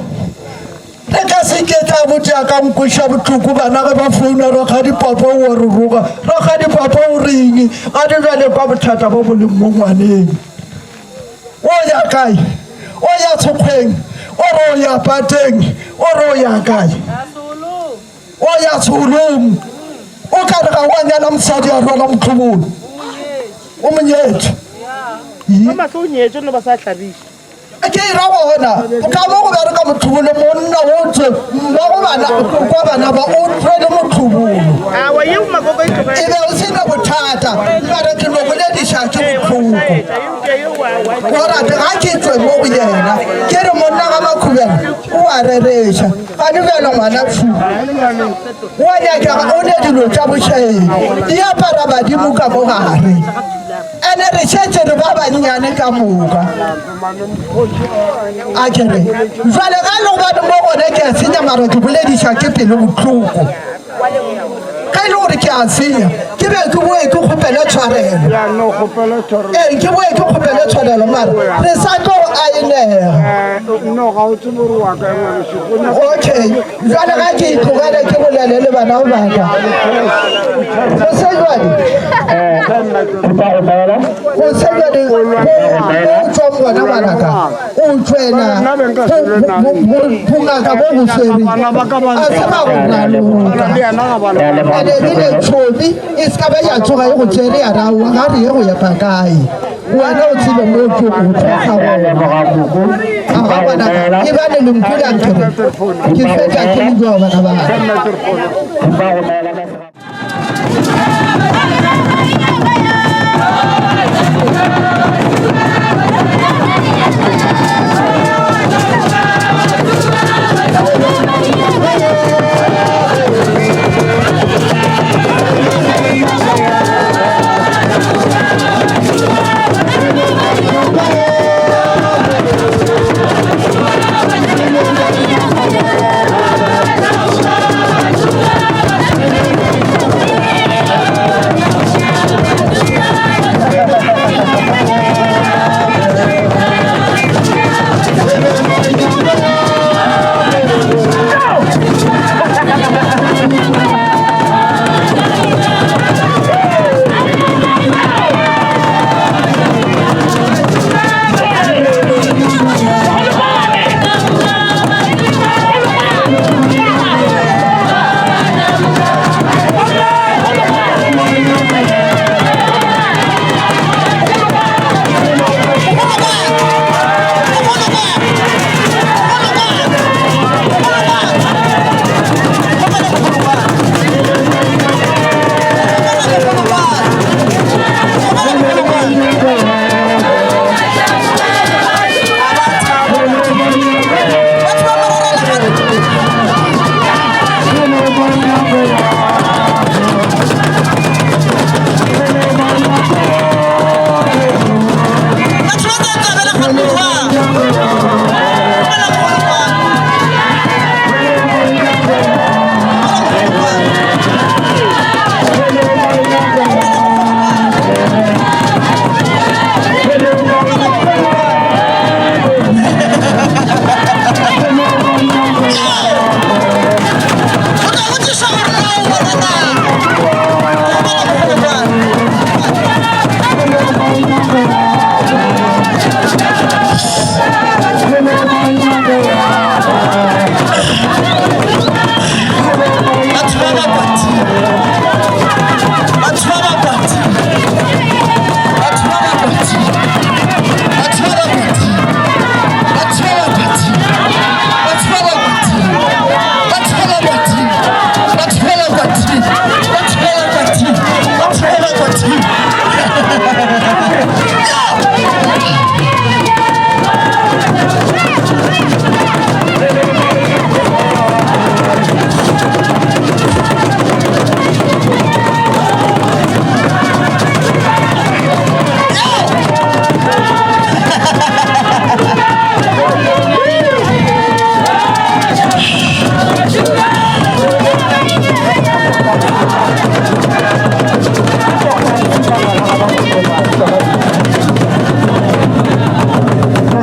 le ka se iketla botse ka nkusha botlhoko bana ga ba founa ra ga dipapa o re roga ra ga dipapa o ring ga di jale kwa bothata bo bo le mo ngwaneng o ya kae o ya tshokgweng o re o ya pateng o re o ya kae o ya tsholong o ka re ga wa nyala mosadi a rwala motlhobolo o monyetse ke ira gona ka mo go bereka motlhobolo monna o tswe mma go bana kwa bana ba o tswele motlhobolo e be o sena bothata bare ke no bolediša ke botlhoko gorate ga ke tswe mo go yena ke re monna ga makhubela o a rereša ga di bela ngwana fu o nyakega o ne dilo tša bošaedi di apara badimo ka mo gare ene re šetse re ba bannyane ka moka a kere jale ga le go bane mo gone ke a senya mara ke bolediša ke pele botlhoko ka e le gore ke a senya ke be ke boe ke kgopele tshwarelo ke boe ke kgopele tshwarelo mara re sa tlo a enega okay jale ga ke itlogele ke bolele le bana baka go se jwale go se jwale o tswang gona banaka o tswena bongaka bo bofere a se ba go raloka ane ebile tšhobi e se ka ba ya tsoga e go tsere ya raoa ga re ye go ya pakae wena o tsebe mo ke go tloga ga banaka e bane lempudankere ke feta ke lejoa bana bana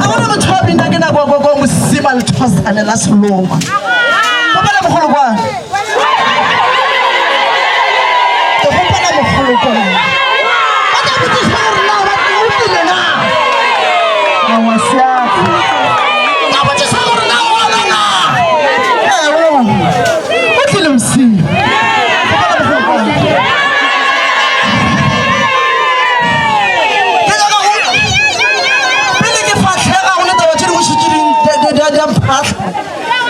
Ahora mo thobi nna ke nako go go mosima le thosane la seloma. Ba bala mogolo kwa. Ke hopana mogolo kwa. Ba ka botsa gore na ba tlile na. Na wasia. Na ba tsa gore na wala na. Ba tlile mosima.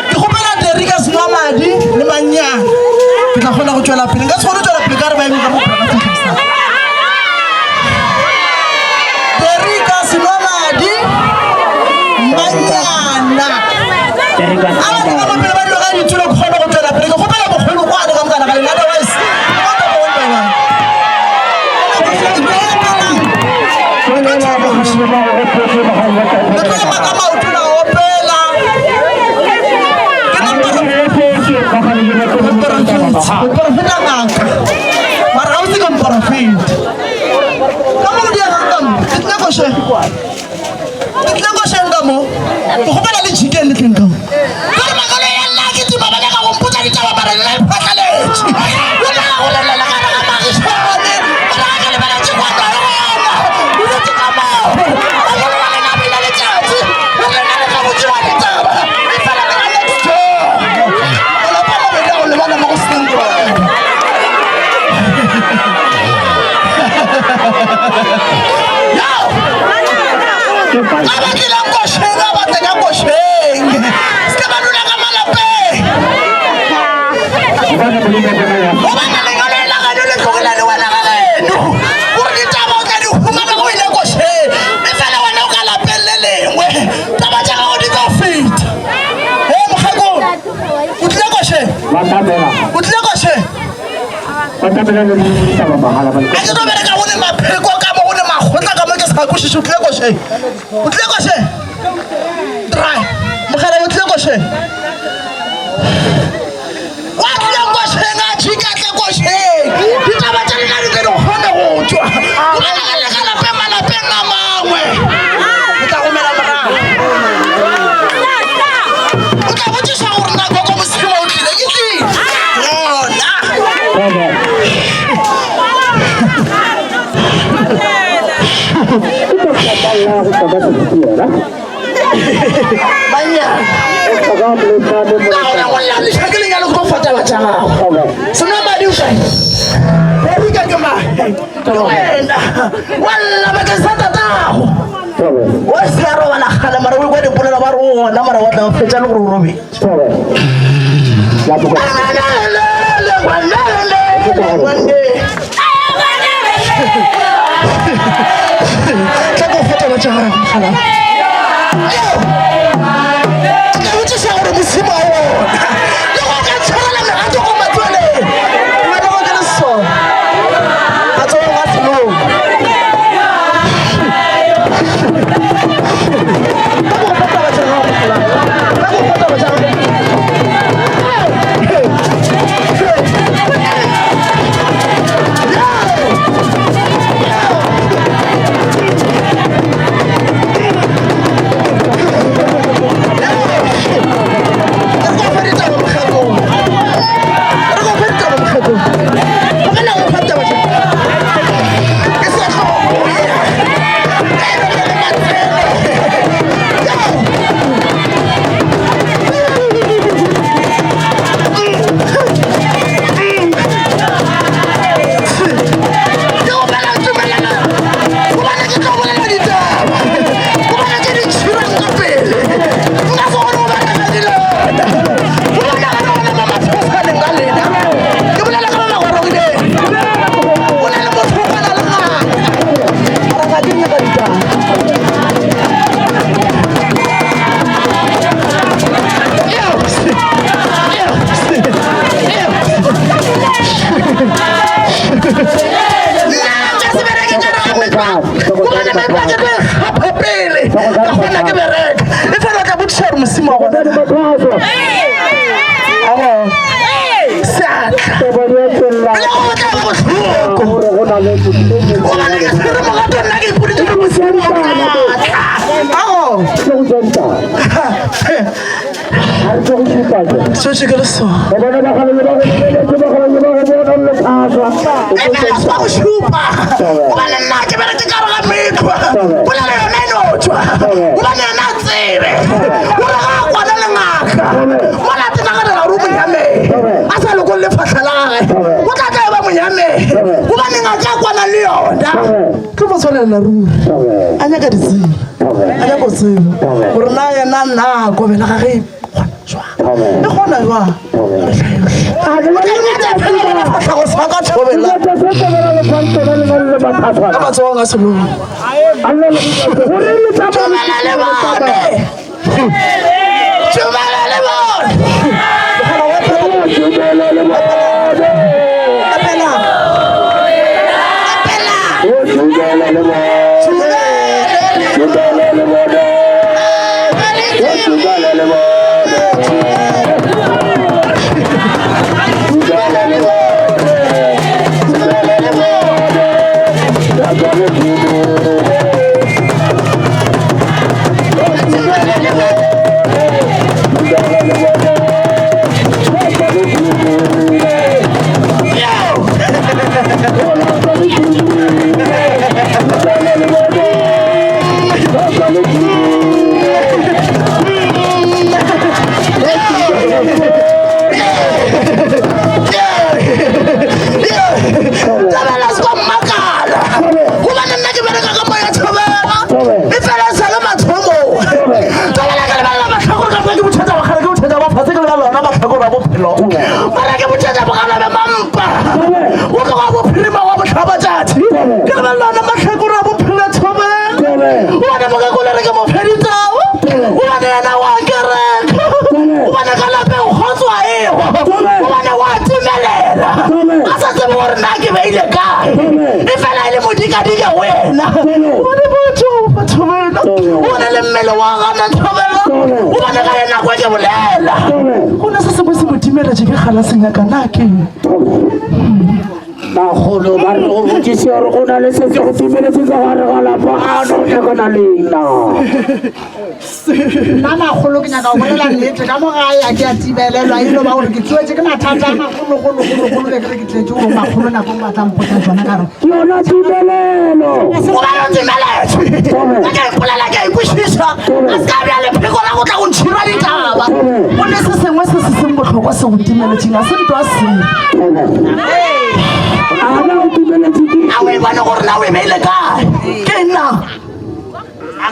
Ke gopela Derika se nwa madi le manyana ke tla kgona go tswela pele nka se kgone go tswela pele ka re ba eme ka bophela Derika se nwa madi manyana a ba tla mapele ba dilo ka ditulo ke kgone go tswela pele ke gopela bogolo kwane ka mokana ga lena otherwise Profeta ngaka mara ga o se ka mprofeta ka mo di ga ka mo ke tla go shanga mo go gopela le chicken le teng ka mo ka magalo ya nna ke tsi ba ba ka go mpotsa ditaba ba re la iphatlhaletse le la go la ka ga magishone ba ga le ba la tshwa ba le tse ka ma ba go la le na bela le tsatsi le na le ka botsi wa ditaba e fela le ka tso la pa mo bela go le bana mo go sengo Abakila ngosheng abateka ngosheng ska banula ka malape Obana le ngalo la ga le tlogela le wana ga leno o di taba ka di huma ba go ile ngosheng e fela wana o ka lapelle lengwe taba tsa go di ka fit mogago o tle ngosheng o tle ngosheng a ke no bereka go le mapheko ka mo go le magotla ka mo ke sa koshishi o tle ngosheng o tle ngosheng try mogala o tle ngosheng wa tle ngosheng a tshika tle ngosheng ditaba tsa lena di tsene gone go tswa o ba la ka lape malapeng a mangwe o tla gomela morago o tla botsisa gore nako ko mosima o tlile ke tlile yona Hey! swetše ke le so bona ba gale ba ba go šupa gobane nna ke bere ke kare ga metlhwa bona le yona e notšwa gobane yona tsebe gore ga a kwana le ngaka mola tena ga dira ru monyame a sa leko le fatlha la gage o tla tla e ba monyame gobane ngaka a kwana le yona ke mo tshwanelela ruri a nyaka ditsebo a nyako tsebo gore na yena nna kobela ga ge e kgona jwa ka matsogang a selong tšomela le bone Bagolo ba re go botsise gore go na le se se go timeletse ka gare ga lapa ano ya ka na leina nna magolo ke nyaka go bolela nnete ka mo gae a ke a tibelelwa e lo ba gore ke tswetse ke mathata a magologologologolo ke kere ke tletse gore magolo nako mo batlang mpotsa tsona kare yona tibelelo gobane timeletse a ka ipolela ke a ikwešiša a se ka bja lepheko la go tla go ntšhirwa ditaba o ne se sengwe se se seng botlhokwa se go timeletseng a se nto a seng a o e bone gore na o e beile kae ke nna a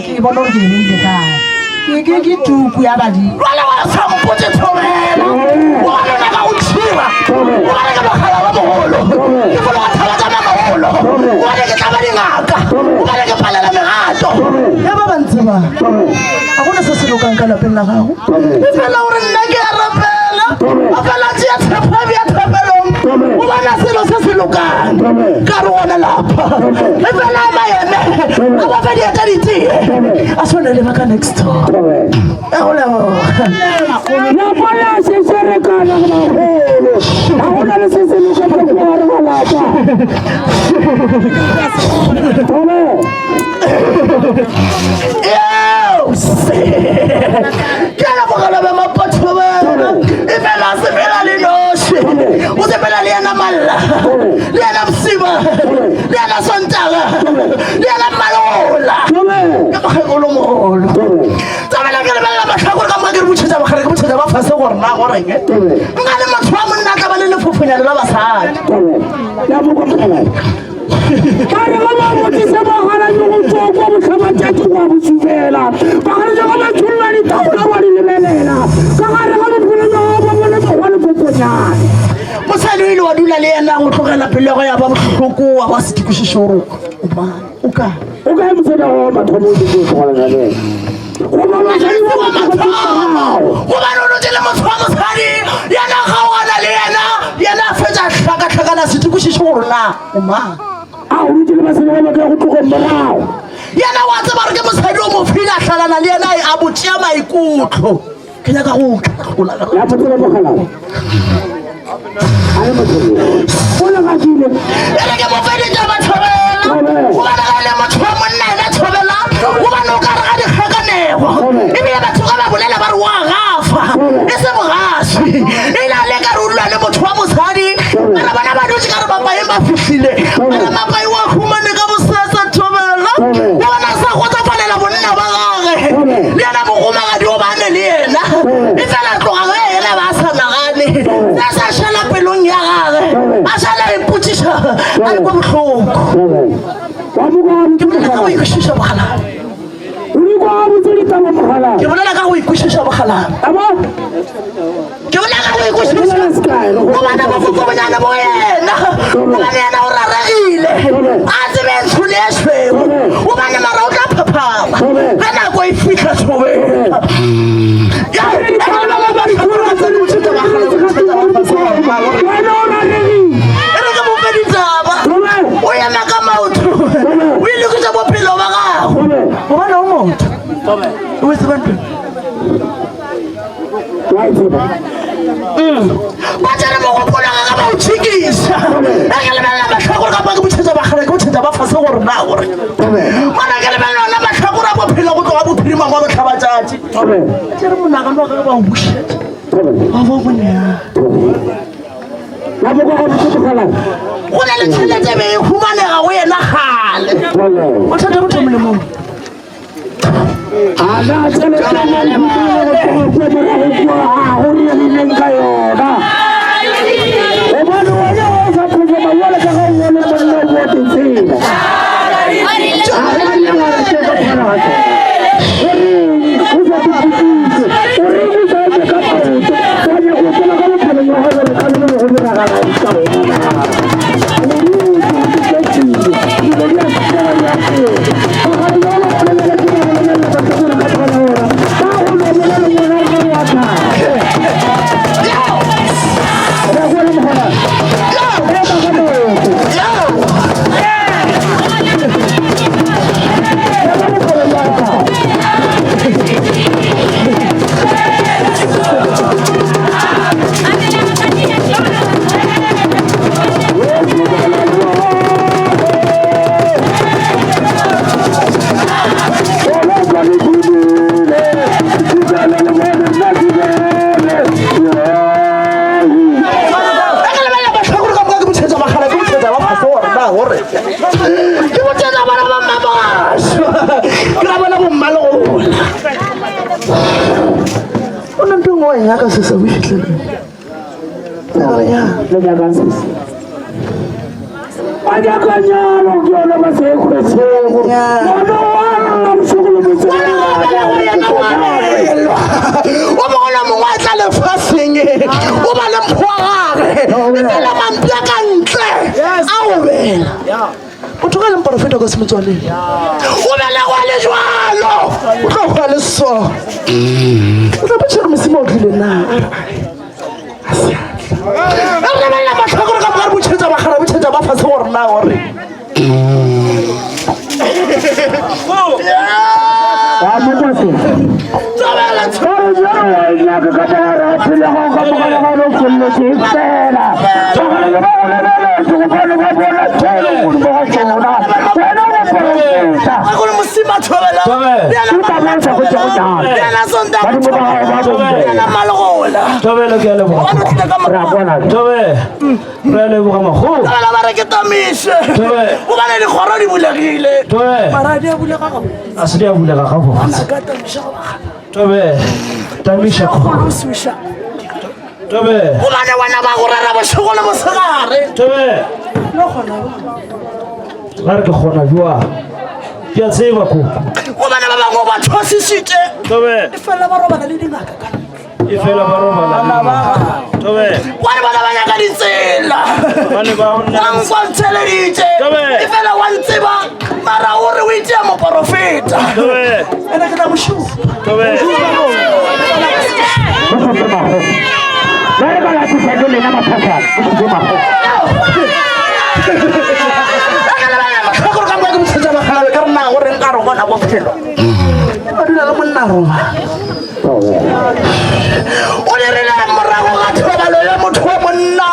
ke bone gore ke e beile kae ke tuku ya badimo jale wa sampotse thomela oane na ka go tšhiba oane ke bakgala ba mogolo ke folo ga thaba tsa mamagolo oane ke tlaba dingaka oane ke palela megato ya ba bantse ba a gone se se lokang ka lapeng la gago e fela gore nna ke a rapela a fela tšea tshepabi ya thapelong o bona selo se se lokang ka re gona lapha e fela a maeme a bafedi ya ka ditee a tshwane le ba ka next door Napala se serekana magolo a gona le se se loka ka gare ga lapa ke a bogala ba mapatho bana e fela se fela le noši o se fela le yana malla le yana bosiba le yana sontaga le yana malola ke mogekolo mogolo tsabela ke lebelela matlhakore ka moka ke re botšhetša bagare ke botšhetša ba fase gore na goreng nka le motho wa monna tla ba le lefofonyane la basadi ka re ga ba botsise bagala le go tswa kwa botlhabatšatši kwa bosubela bagare jaga ba tsholola ditaola wa di lebelela ka gare ga bophelo ja ba bone bagwa le poponyane mosadi o ile wa dula le yena go tlogela pelego ya ba botlhoko wa ba se dikošiše gore o kae o kae mosadi go mathomo o dike tlogalenale gobane o notse le motho wa mosadi yena gaogana le yena a fetsa tlhakatlhakana se dikošiše gore na o mang a o rute le basadi ba batla go tlogong morago yena wa tseba re ke mosadi o mofile a hlalana le yena a botšea maikutlo ke nyaka go tlaola ya motsela mogala a le motsela o legatile ere ke mofeditša bathobela gobane ga le motho wa monna ena thobela gobane o ka re ga dikgakanego ebile batho ga ba bolela ba re wa gafa e se a le kwa botlhoko ke bolela ka go ikwešiša bogalana ke bolela ka go ikwešiša bogalana ke bolela ka go ikwešiša o bana bofokobonyana bo yena o bane yena o raregile a tsebe ntshole ya swego o bane mara o tla phaphama ge nako e fitlha tshobeng ke mopeditaba o ema ka maotho o ilekisa bophelo ba gago o bona o motho o etsebantwe ba tsena mogopolaka ka ba o tshikisa ke lebelela matlhakore kapa ke botšhetsa bagale ke botšhetsa ba fase gore na gore mana ke lebelela ona matlhakore a bophelo go tloga bophirima go botlhabatšatši tsere monagano wa ka ba o bušetša ba bo bonea go na le tšhelete be e humanega go yena gale o thata botho molemong ka se sa boitlele Anyakanyalo kiona masekwesego Mono wana mshukulu msego Omola mongwatla lefaseng o ba le mphoagare fela mampia ka ntle a o bela o thoka le mporofeta ka semetswaneng o bela go le jwalo o tlo go le so o tla botšhere mosima o tlile na a lebelela matlhakore ka mogare botšhetsa bagara botšhetsa ba fase gore na gore Umane wana ba go rara bošego le mosegare Gare ke kgona jwa ke a tseba ko go bana ba bangwe ba thosisitše e fela ba robana le dingaka ka e fela ba robala wane bana ba nyaka ditsela wankwantsheleditše e fela wa ntseba mara ore o itea moporofeta ene ke na bošupa Kagore ka mwa ke motsetsa bagalabe ka rena gore nka re gona bophelo ba dula le monna roma o lerelela morago ga thobalo ya motho wa monna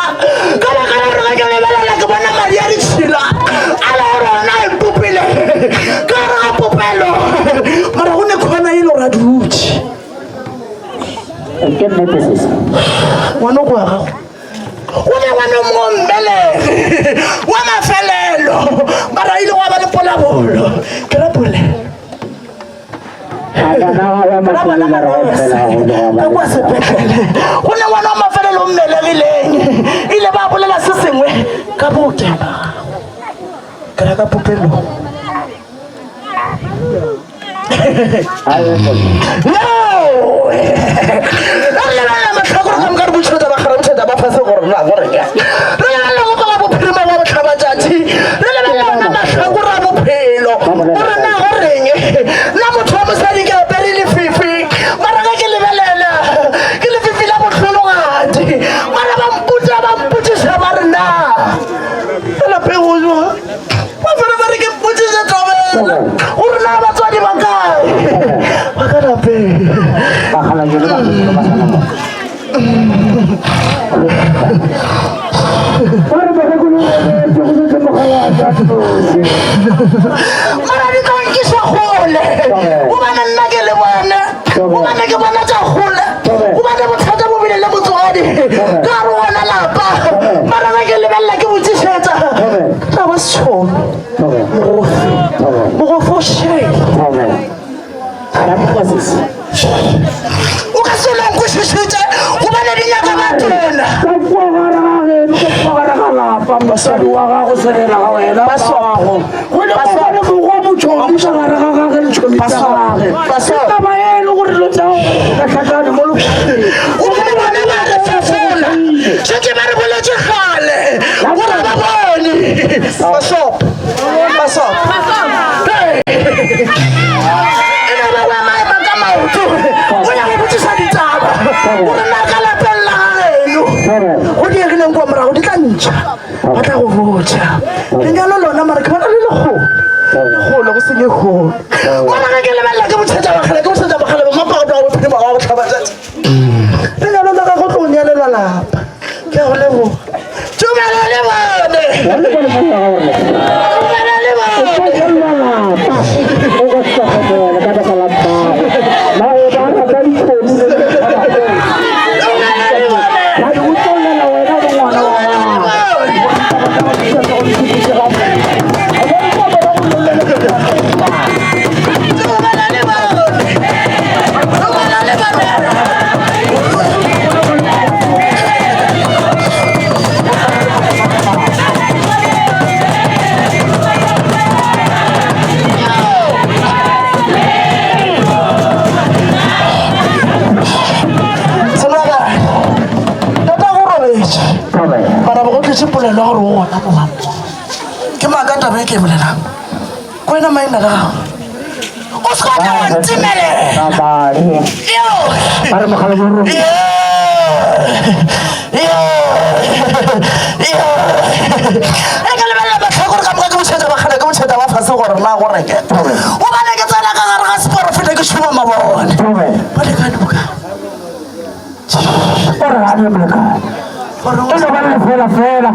ka baka la gore ga ke lebelela ke bona madi a ditšhila a la gore ona e popile ka re ga popelo mara go ne kgona e le gore a dutse ngwana go ya gago o ne ngwana mombelege wa mafelelo mara ile go ba le polabolo ke la pole ka kwa sepetlele go ne ngwana wa mafelelo o mmelegileng ile ba bolela se sengwe ka bokema Kena ka popelo. No! Lala matlhakore ka mokare botšheta ba kgara botšheta ba fase gore na gore ka. Lala go ka bophirima wa botlhabatšatši. Lala matlhakore a bophelo. Gore na goreng na motho wa mosadi ke apere lefifi. Mara ka ke lebelela ke lefifi la botlhologadi. Mara ba mpotšiša ba re na. Fela pego jwa. Ba fela ba re ke mpotšiša tobela. Gore na batswadi ba kae. Ba ka lapeng. Mara di ka nkisa gole. O bana nna ke le bona. O bana ke bona tša gole. O bana bothata bo bile le motswadi. Ka re ona lapa. Mara ba ke lebelela ke botšišetša. Tla ba setšhono. Mogofe o shele. O ka se lankwešišetše gobane di nyaka batena. Basadi wa gago serela ga wena ba swago go le go bane go motšhomi sa gare ga gage le tšhomi tsa gage taba e le gore lo tla ka tlhakane mo lokgeng O bone bana ba re fafola šetse ba re boletše gale gore ba bone basopo ena ba wa maema ka maoto o ya go botšiša ditaba gore na ka lapeng la gageno go diegileng kwa morago di tla ntšha ba tla go botša lenyalo lona mara ke bona le legolo go senye golo gona ge ke lebelela ke botšhetša bagale ba mapagata wa bophirima wa go tlhabatšatša lenyalo la ga go tlo nyalelwa lapa ke go lebo tumelo le bone sepolelo gore o gona mogampo ke maaka taba e ke bolelang ko wena maina la gago o se kone wa ntimelela e ke lebelela batlhakore ka moka ke botšhetša bagale ke botšhetša ba fase gore na goreke o bane ke tsena ka gare ga seporofeta ke šoma mabone ba lekane boka ore gane bolekane fela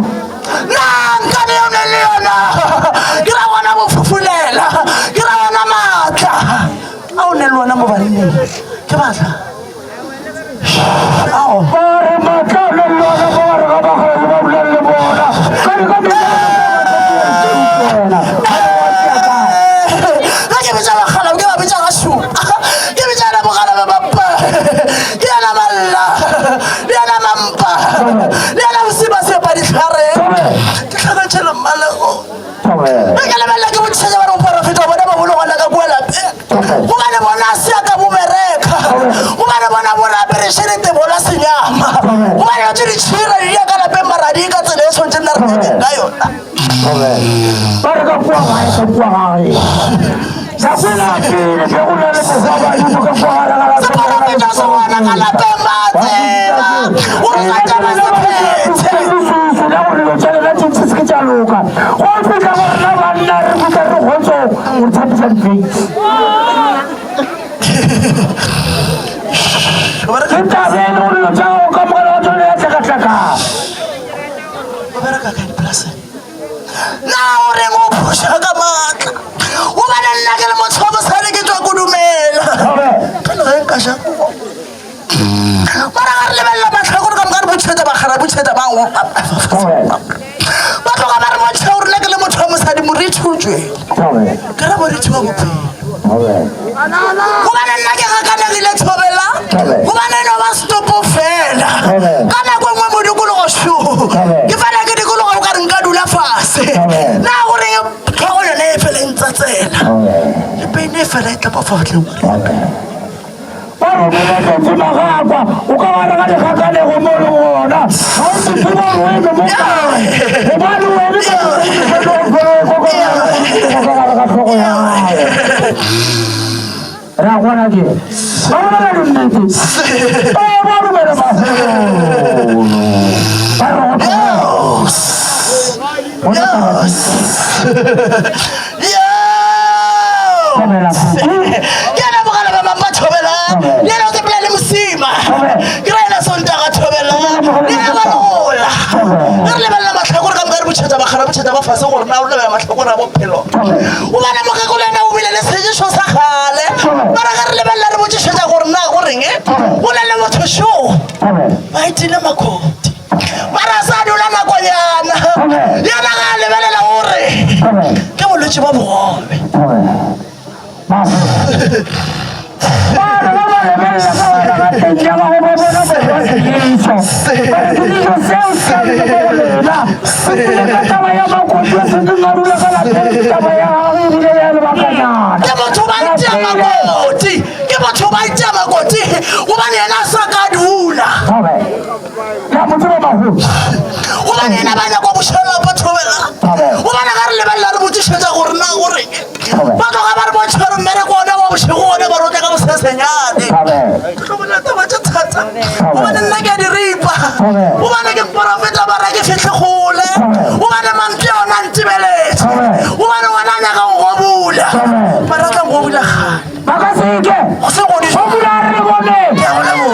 nankane yone le yona ke ra bona bofofulela ke ra bona maatla a o ne le wona mo banneng ke batla gore maatla o ne le wona mo gare ga bagale ba bolelele bona ga ke betsa bagala ke ba betsa ga šupa ke betsa na bogala ba bapa ke yana malla le yana mampa le yana bosiba sepa ditlhare ke tlhakantšhelo mmalego e ke lebelela ke botšhetša bare boporofeta bona ba bolo gona ka kua lapeng gobane bona a sea ka bomereka gobane bona bona aperešenete bola senyama gobane batho ditšhira di ya ka lapeng maradi ka tsela e tshwantse nna re nyakeng ka yona ba re ka kua gae ka kua gae sakwelapele ke go na le bogabadimo ka kuagala seporofeta se bona ka lapeng ba tseba gore ka taba sephethe la gore lo tšhalela tšentse se ke tša loka go feta gore na banna re buta re kgotsong gore tshapisa difeisi ke tabene gore lo tšago ka mogala wa tsone ya tlhakatlhaka na o reng o phuša ka maatla o bane nna ke le motho wa mosadi ke tswa kodumela pele ge nka šakogo mara ga re lebelela matlhakore ka mokare botšhetša bagara botšhetša ba ba tloga ba re motšha o rena ke le motho wa mosadi moriti o tsweng ke ra moriti wa bophelo gobane nna ke gakanegile thobela gobane no ba stopo fela ka nako engwe mo dikologo sho ke fana ke dikologo o ka re nka dula fase na gore le pene e fela e tla pafatleng Baru kita cuma apa? Bukan orang ada kakak yang ngomong orang. Harus cuma orang yang ngomong. Baru ini Rawan lagi. Baru lagi nanti. Baru berapa? Kena bukan apa mampa thobela. Dia nak terpilih musima. Kira sonda ka thobela. Dia balola. Ngarle balla mahlakore ka mngari buchata ba khara buchata ba fase gore na o le mahlakore a bophelo. O bana mo ka kolana o bile le sejisho sa khale. Mara ga re le balla re botsheta gore na go reng o le le motho sho. Ba itile makoti. Mara sa dula makonyana. Yana ga le balla gore ke bolwetse ba bogobe. Ke batho ba itse makoti o bane yena sa ka dula o bane yena ba nyaka boshela ba thobela o bane ga re lebella re botshetsa gore na gore ba tloga ba re bontshwere mmereko one wa boshego one ba rote ka bosesenyane ke tlo bona taba tse thata o bane nna ke a di ripa o bane ke porofeta ba ra ke fitlhe gole o bane mampe yona ntibeletse o bane ngwana nyaka ngobula ba rata ngobula gane Makasih go se go di Popular le bone. ke a bona mo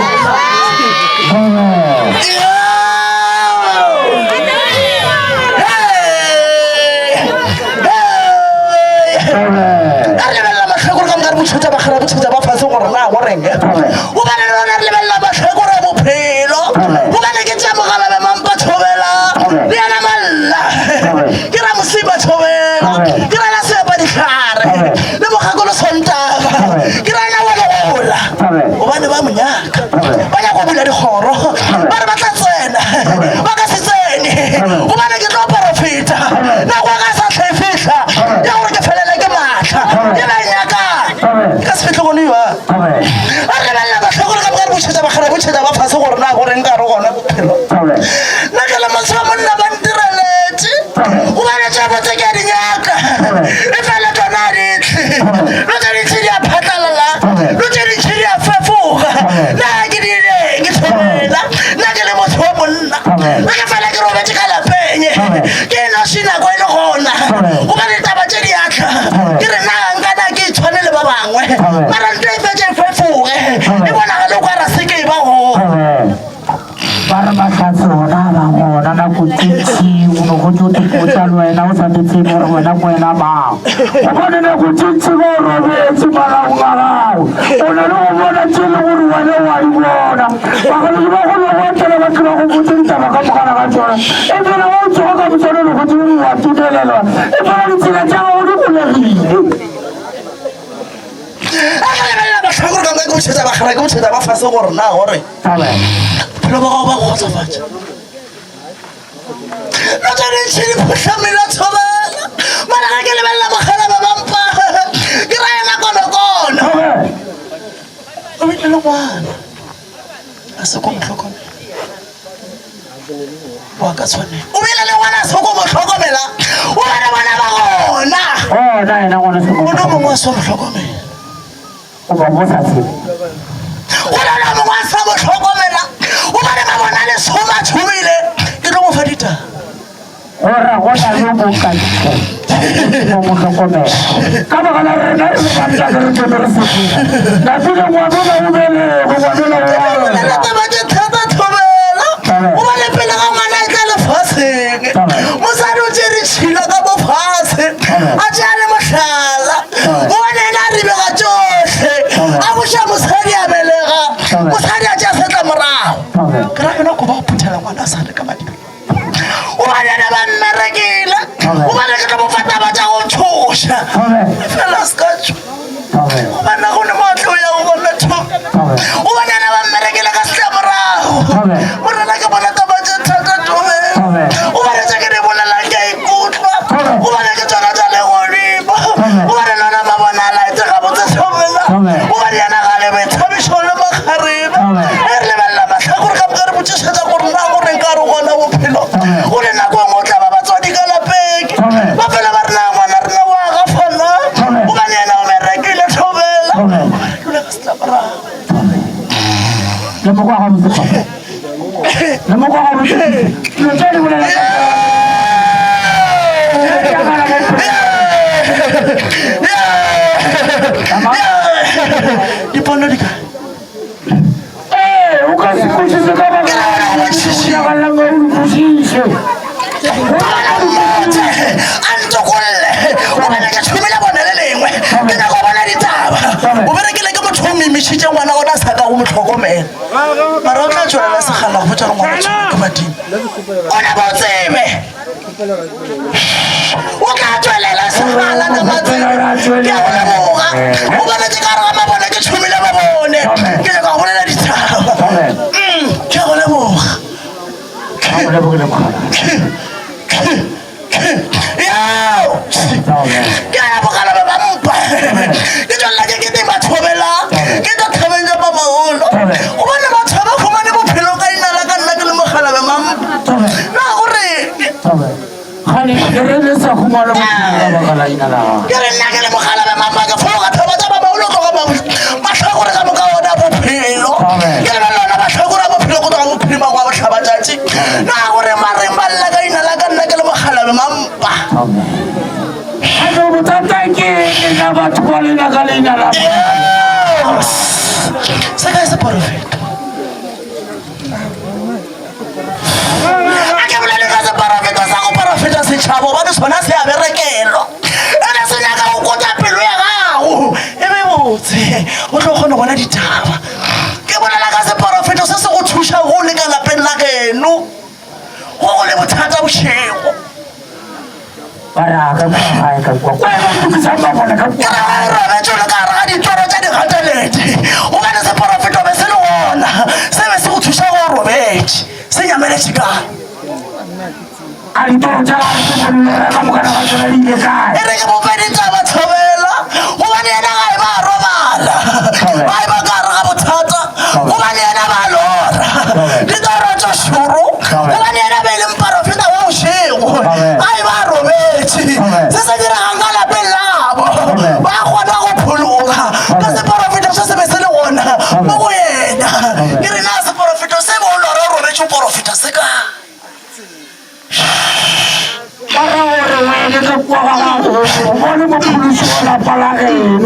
buchata ba khara buchata ba fase gore na go reng o bana le rona le bella ba tlhekore bophelo o bana ke tsa mogala ba mampa thobela le yana malla ke ra musiba thobela ke ra la sepa di khare le mogakolo sontaba ke ra na wala gola o bana ba monyaka ba ya go bula dikgoro ba re ba tla tsena ba ka se tsene o bana ke tlo profita na go ka sa tlhefisha ya gore ke felela ke matla ke ba nyaka ka se fitlhe gone wa a re balla ba tlhokore ka mogare bošhetša ba kgara bošhetša ba fase gore na gore nka re gona bophelo nna ke le motho wa monna ba ntireletse o banetša botse ke a dinyaka e fela tsona a ditlhe lo tse ditšhi di a phatlalala lo tse ditšhi di a fefoga na ke dileng ke thobela nna ke le motho wa monna nna ke fela ke robetse ka lapeng ke noši nako e le gona o ba ditaba tse di atla ke re na nkana ke itshwane le ba bangwe mara nto e fetse e fefoge e bonagale o ka ra se ke e ba go Para makasona ba gona na go tsitsi o go tsote potsa le wena o sa tsitsi gore wena go wena ba o bone na go tsitsi go robetse mara o gagao o na le go bona tsele gore wena wa I bona ba go le ba go le go tela ba tla go botsa ditaba ka mogala ga tsona e fela o tsoga ka botsana le go tsene wa tutelelwa e fela ditsela tsa go di bulegile tlhakore ka nka ke bošhetša ba kgara ke bošhetša ba fase gore na gore bophelo ba gago ba kgotsofatša no tshwanetse di photlhamela tshobela mara ga ke lebelela mogala ba bampa ke ra ena konokono o bile le ngwana a se ko motlhokomela wa ka tshwanela o bile le ngwana a se ko motlhokomela o bane bana ba gona o na ena ngwana se o no mongwe a se motlhokomela o ba mo sa se o na mongwe a sa motlhokomela o bane ba bona le soma tshumile ke tlo mo fa ditaba ora go na le mo ka mo mo hlokomela ka ba la rena re ba tla re tlo re se na tlo mo ba mo bele go ba le la taba ke thata thobela o ba le pele ga ngwana e tla le faseng mosadi o tsere tshila ka bo fase a tsale mohlala o bane na re be ga tsohle a busha mosadi a belega mosadi a tša setla morago ke ra yona ko ba go phuthela ngwana a sa le ka madibeng o banyana ba mmerekile o bane ke tlo bofata ba tša go tshoša fela se ka tsho o bana go ne maatlo ya go bona thobe o banyana ba mmerekile ka setla morago morena ke bona taba tše thata tobe o bane tša ke di bolelang ke a ikutlwa o bane ke tsona tša legodimo Lama ko ako sa papa. Lama ko ako sa Nandiyan mo na lang. Tama? Di pa na di ka. Ukasi kushisa kama kushisa kama kushisa. Anto kulle. Ubana ka tshumela bona le lengwe. Ke na go bona ditaba. O berekile ke motho o mimishitse ngwana o na sa ka go motlhokomela. Mara o tla tswela la segala go tswa ngwana tsho ke badimo. Ona bo tsebe. O ka tswelela segala ka matsebe. Ke go leboga. O bona ke ka re ma bona ke tshumela ba bone. Ke le ka go bona ditaba. Ke go leboga. Ako na bukod mo. Yo! Kaya po ka naman mampa. Ito ang lagi kita matubela. Kita taman niya pa maulo. Umana mataba kumani mo pilo kayo nalagan mo ka naman mampa. Nakuri. Hani, kaya sa kumala mo kalain na lang. Kaya nagal mo ka naman mampa. Kapulo ka taba maulo ko ka mampa. Masakura ka mo ka wala mo pilo. Kaya naman na masakura mo pilo ko ka mo pilo mo ka mo chachi. Nakuri marimbal lagay nalagan mo ka naman mampa. Ano mo tatangki? Kinabat ko na kalain na lang. Saka sa perfect. Ake bolele ka sa parafeta sa go parafeta setšhabo ba sona se a berekelo ene se nyaka go kota pelo ya gago e be botse o tlo kgone bona ditaba ke bolela ka se parafeta se se go thuša go le ka lapeng la geno go le bothata bošego Para ka hai ka kwa ke sa ba bona ka ke ra tsona ka ra ditoro tsa dikgateledi o ka se parafeta be se le gona se be se go thuša go robetse se nyameletse ka ari to jala ka mo kana ka tsala ile ka e re ke bopedi taba thobela gobane yena ga e ba robala ba e ba kare ga bothata gobane yena ba lora ditoro tso šoro gobane yena be e leng parofeta wa bošego ga e ba robetse se se diragang ka lapeng labo ba kgona go phologa ka seporofeta se se be se le gona mo go yena ke re na seporofeta se bo lora robetse o porofeta se ka para ore wena ka kwa ga bona mo puliso la pala eno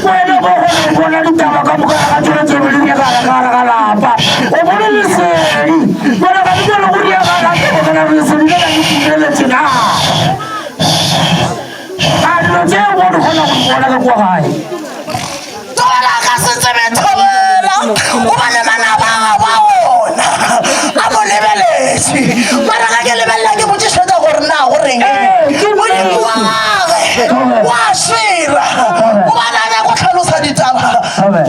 wena bo go bona ditaba ka mo ka tsela tse di ka lapa o bona le se bona ka dilo go dia ga la ke bona le se di ka ditile tsena ano je go go na go bona ka kwa gae Tola ka se tsebe thobela o ba le mana ba ona a mo lebeletse mara ga ke lebella ke botshetsa gore na go reng wa shira o ba na go tlhalosa ditaba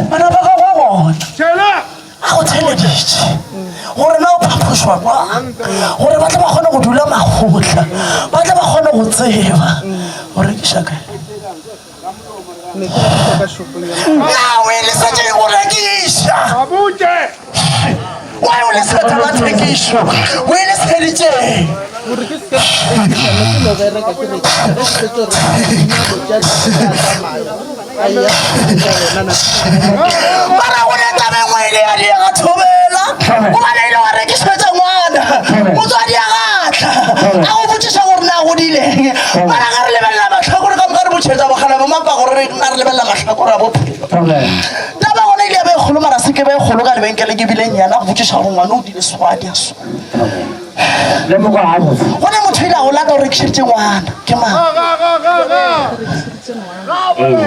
bana ba ga bona a go theleditse gore na o phaphošwa kwa gore ba tla ba kgone go dula magotla ba tla ba kgone go tseba gore ke shaka nawe lesetše go rekisa wa o leseta la thekišo o e leseditšeng mara go netabengwele ya diega thobela o baleile wa rekišetša ngwana motswadi ya gatla a go botsiša gore na godileng mara ga re lebelela matlhakore ka moka re botšhetša bogala bomapa gore na re lebelela matlhakore a bophelo taba gona ile ya ba e kgolo mara se ke ba e kgolo ka lebenkele ke bileng yana go botsiša gore ngwana o dile swadi a so le mo ga mo gone motho ile a go lata o rekišeditše ngwana ke mang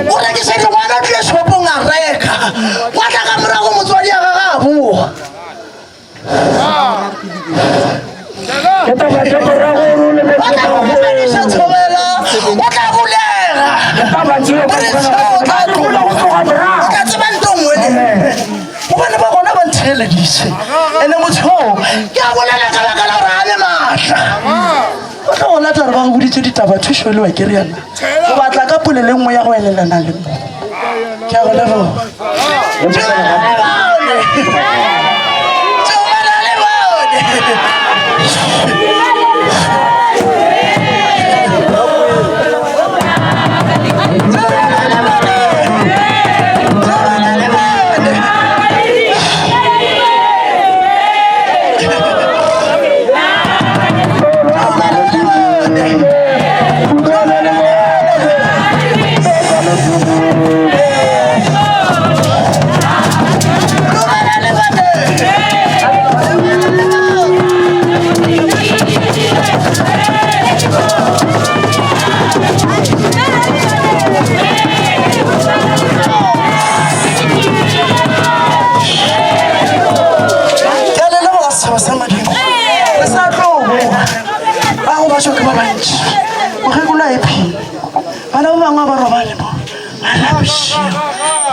o rekišeditše ngwana o tlile shopong a reka wa tla ka morago motswadi ya gaga a boa ke ta ba ke ra go le o tla go fediša thobela o tla bulega ta ba je o ka tseba ntongwe o bane ba gona ba ntheleditše ande motho ke a bolela ka baka la gore a le maatla o tla go lata re ba go boditse ditaba thušo le wa keriana o batla ka pole le nngwe ya go elelana le mo ke a go leboga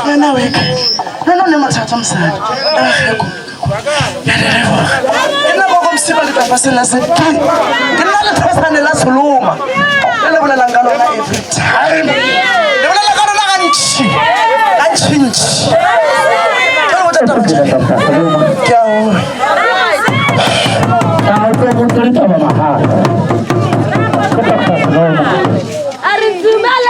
Ngwana weka. Nona ne mathata msana. Ina go msiba le tapasela se. Ke nna le tapasane la soloma. Le bolela ngalo ka every time. Le bolela ka rona ga ntshi. Ga ntshi. Ke go tata ba. Ke a o. Tahu tu pun cerita mahal. Ari Zumala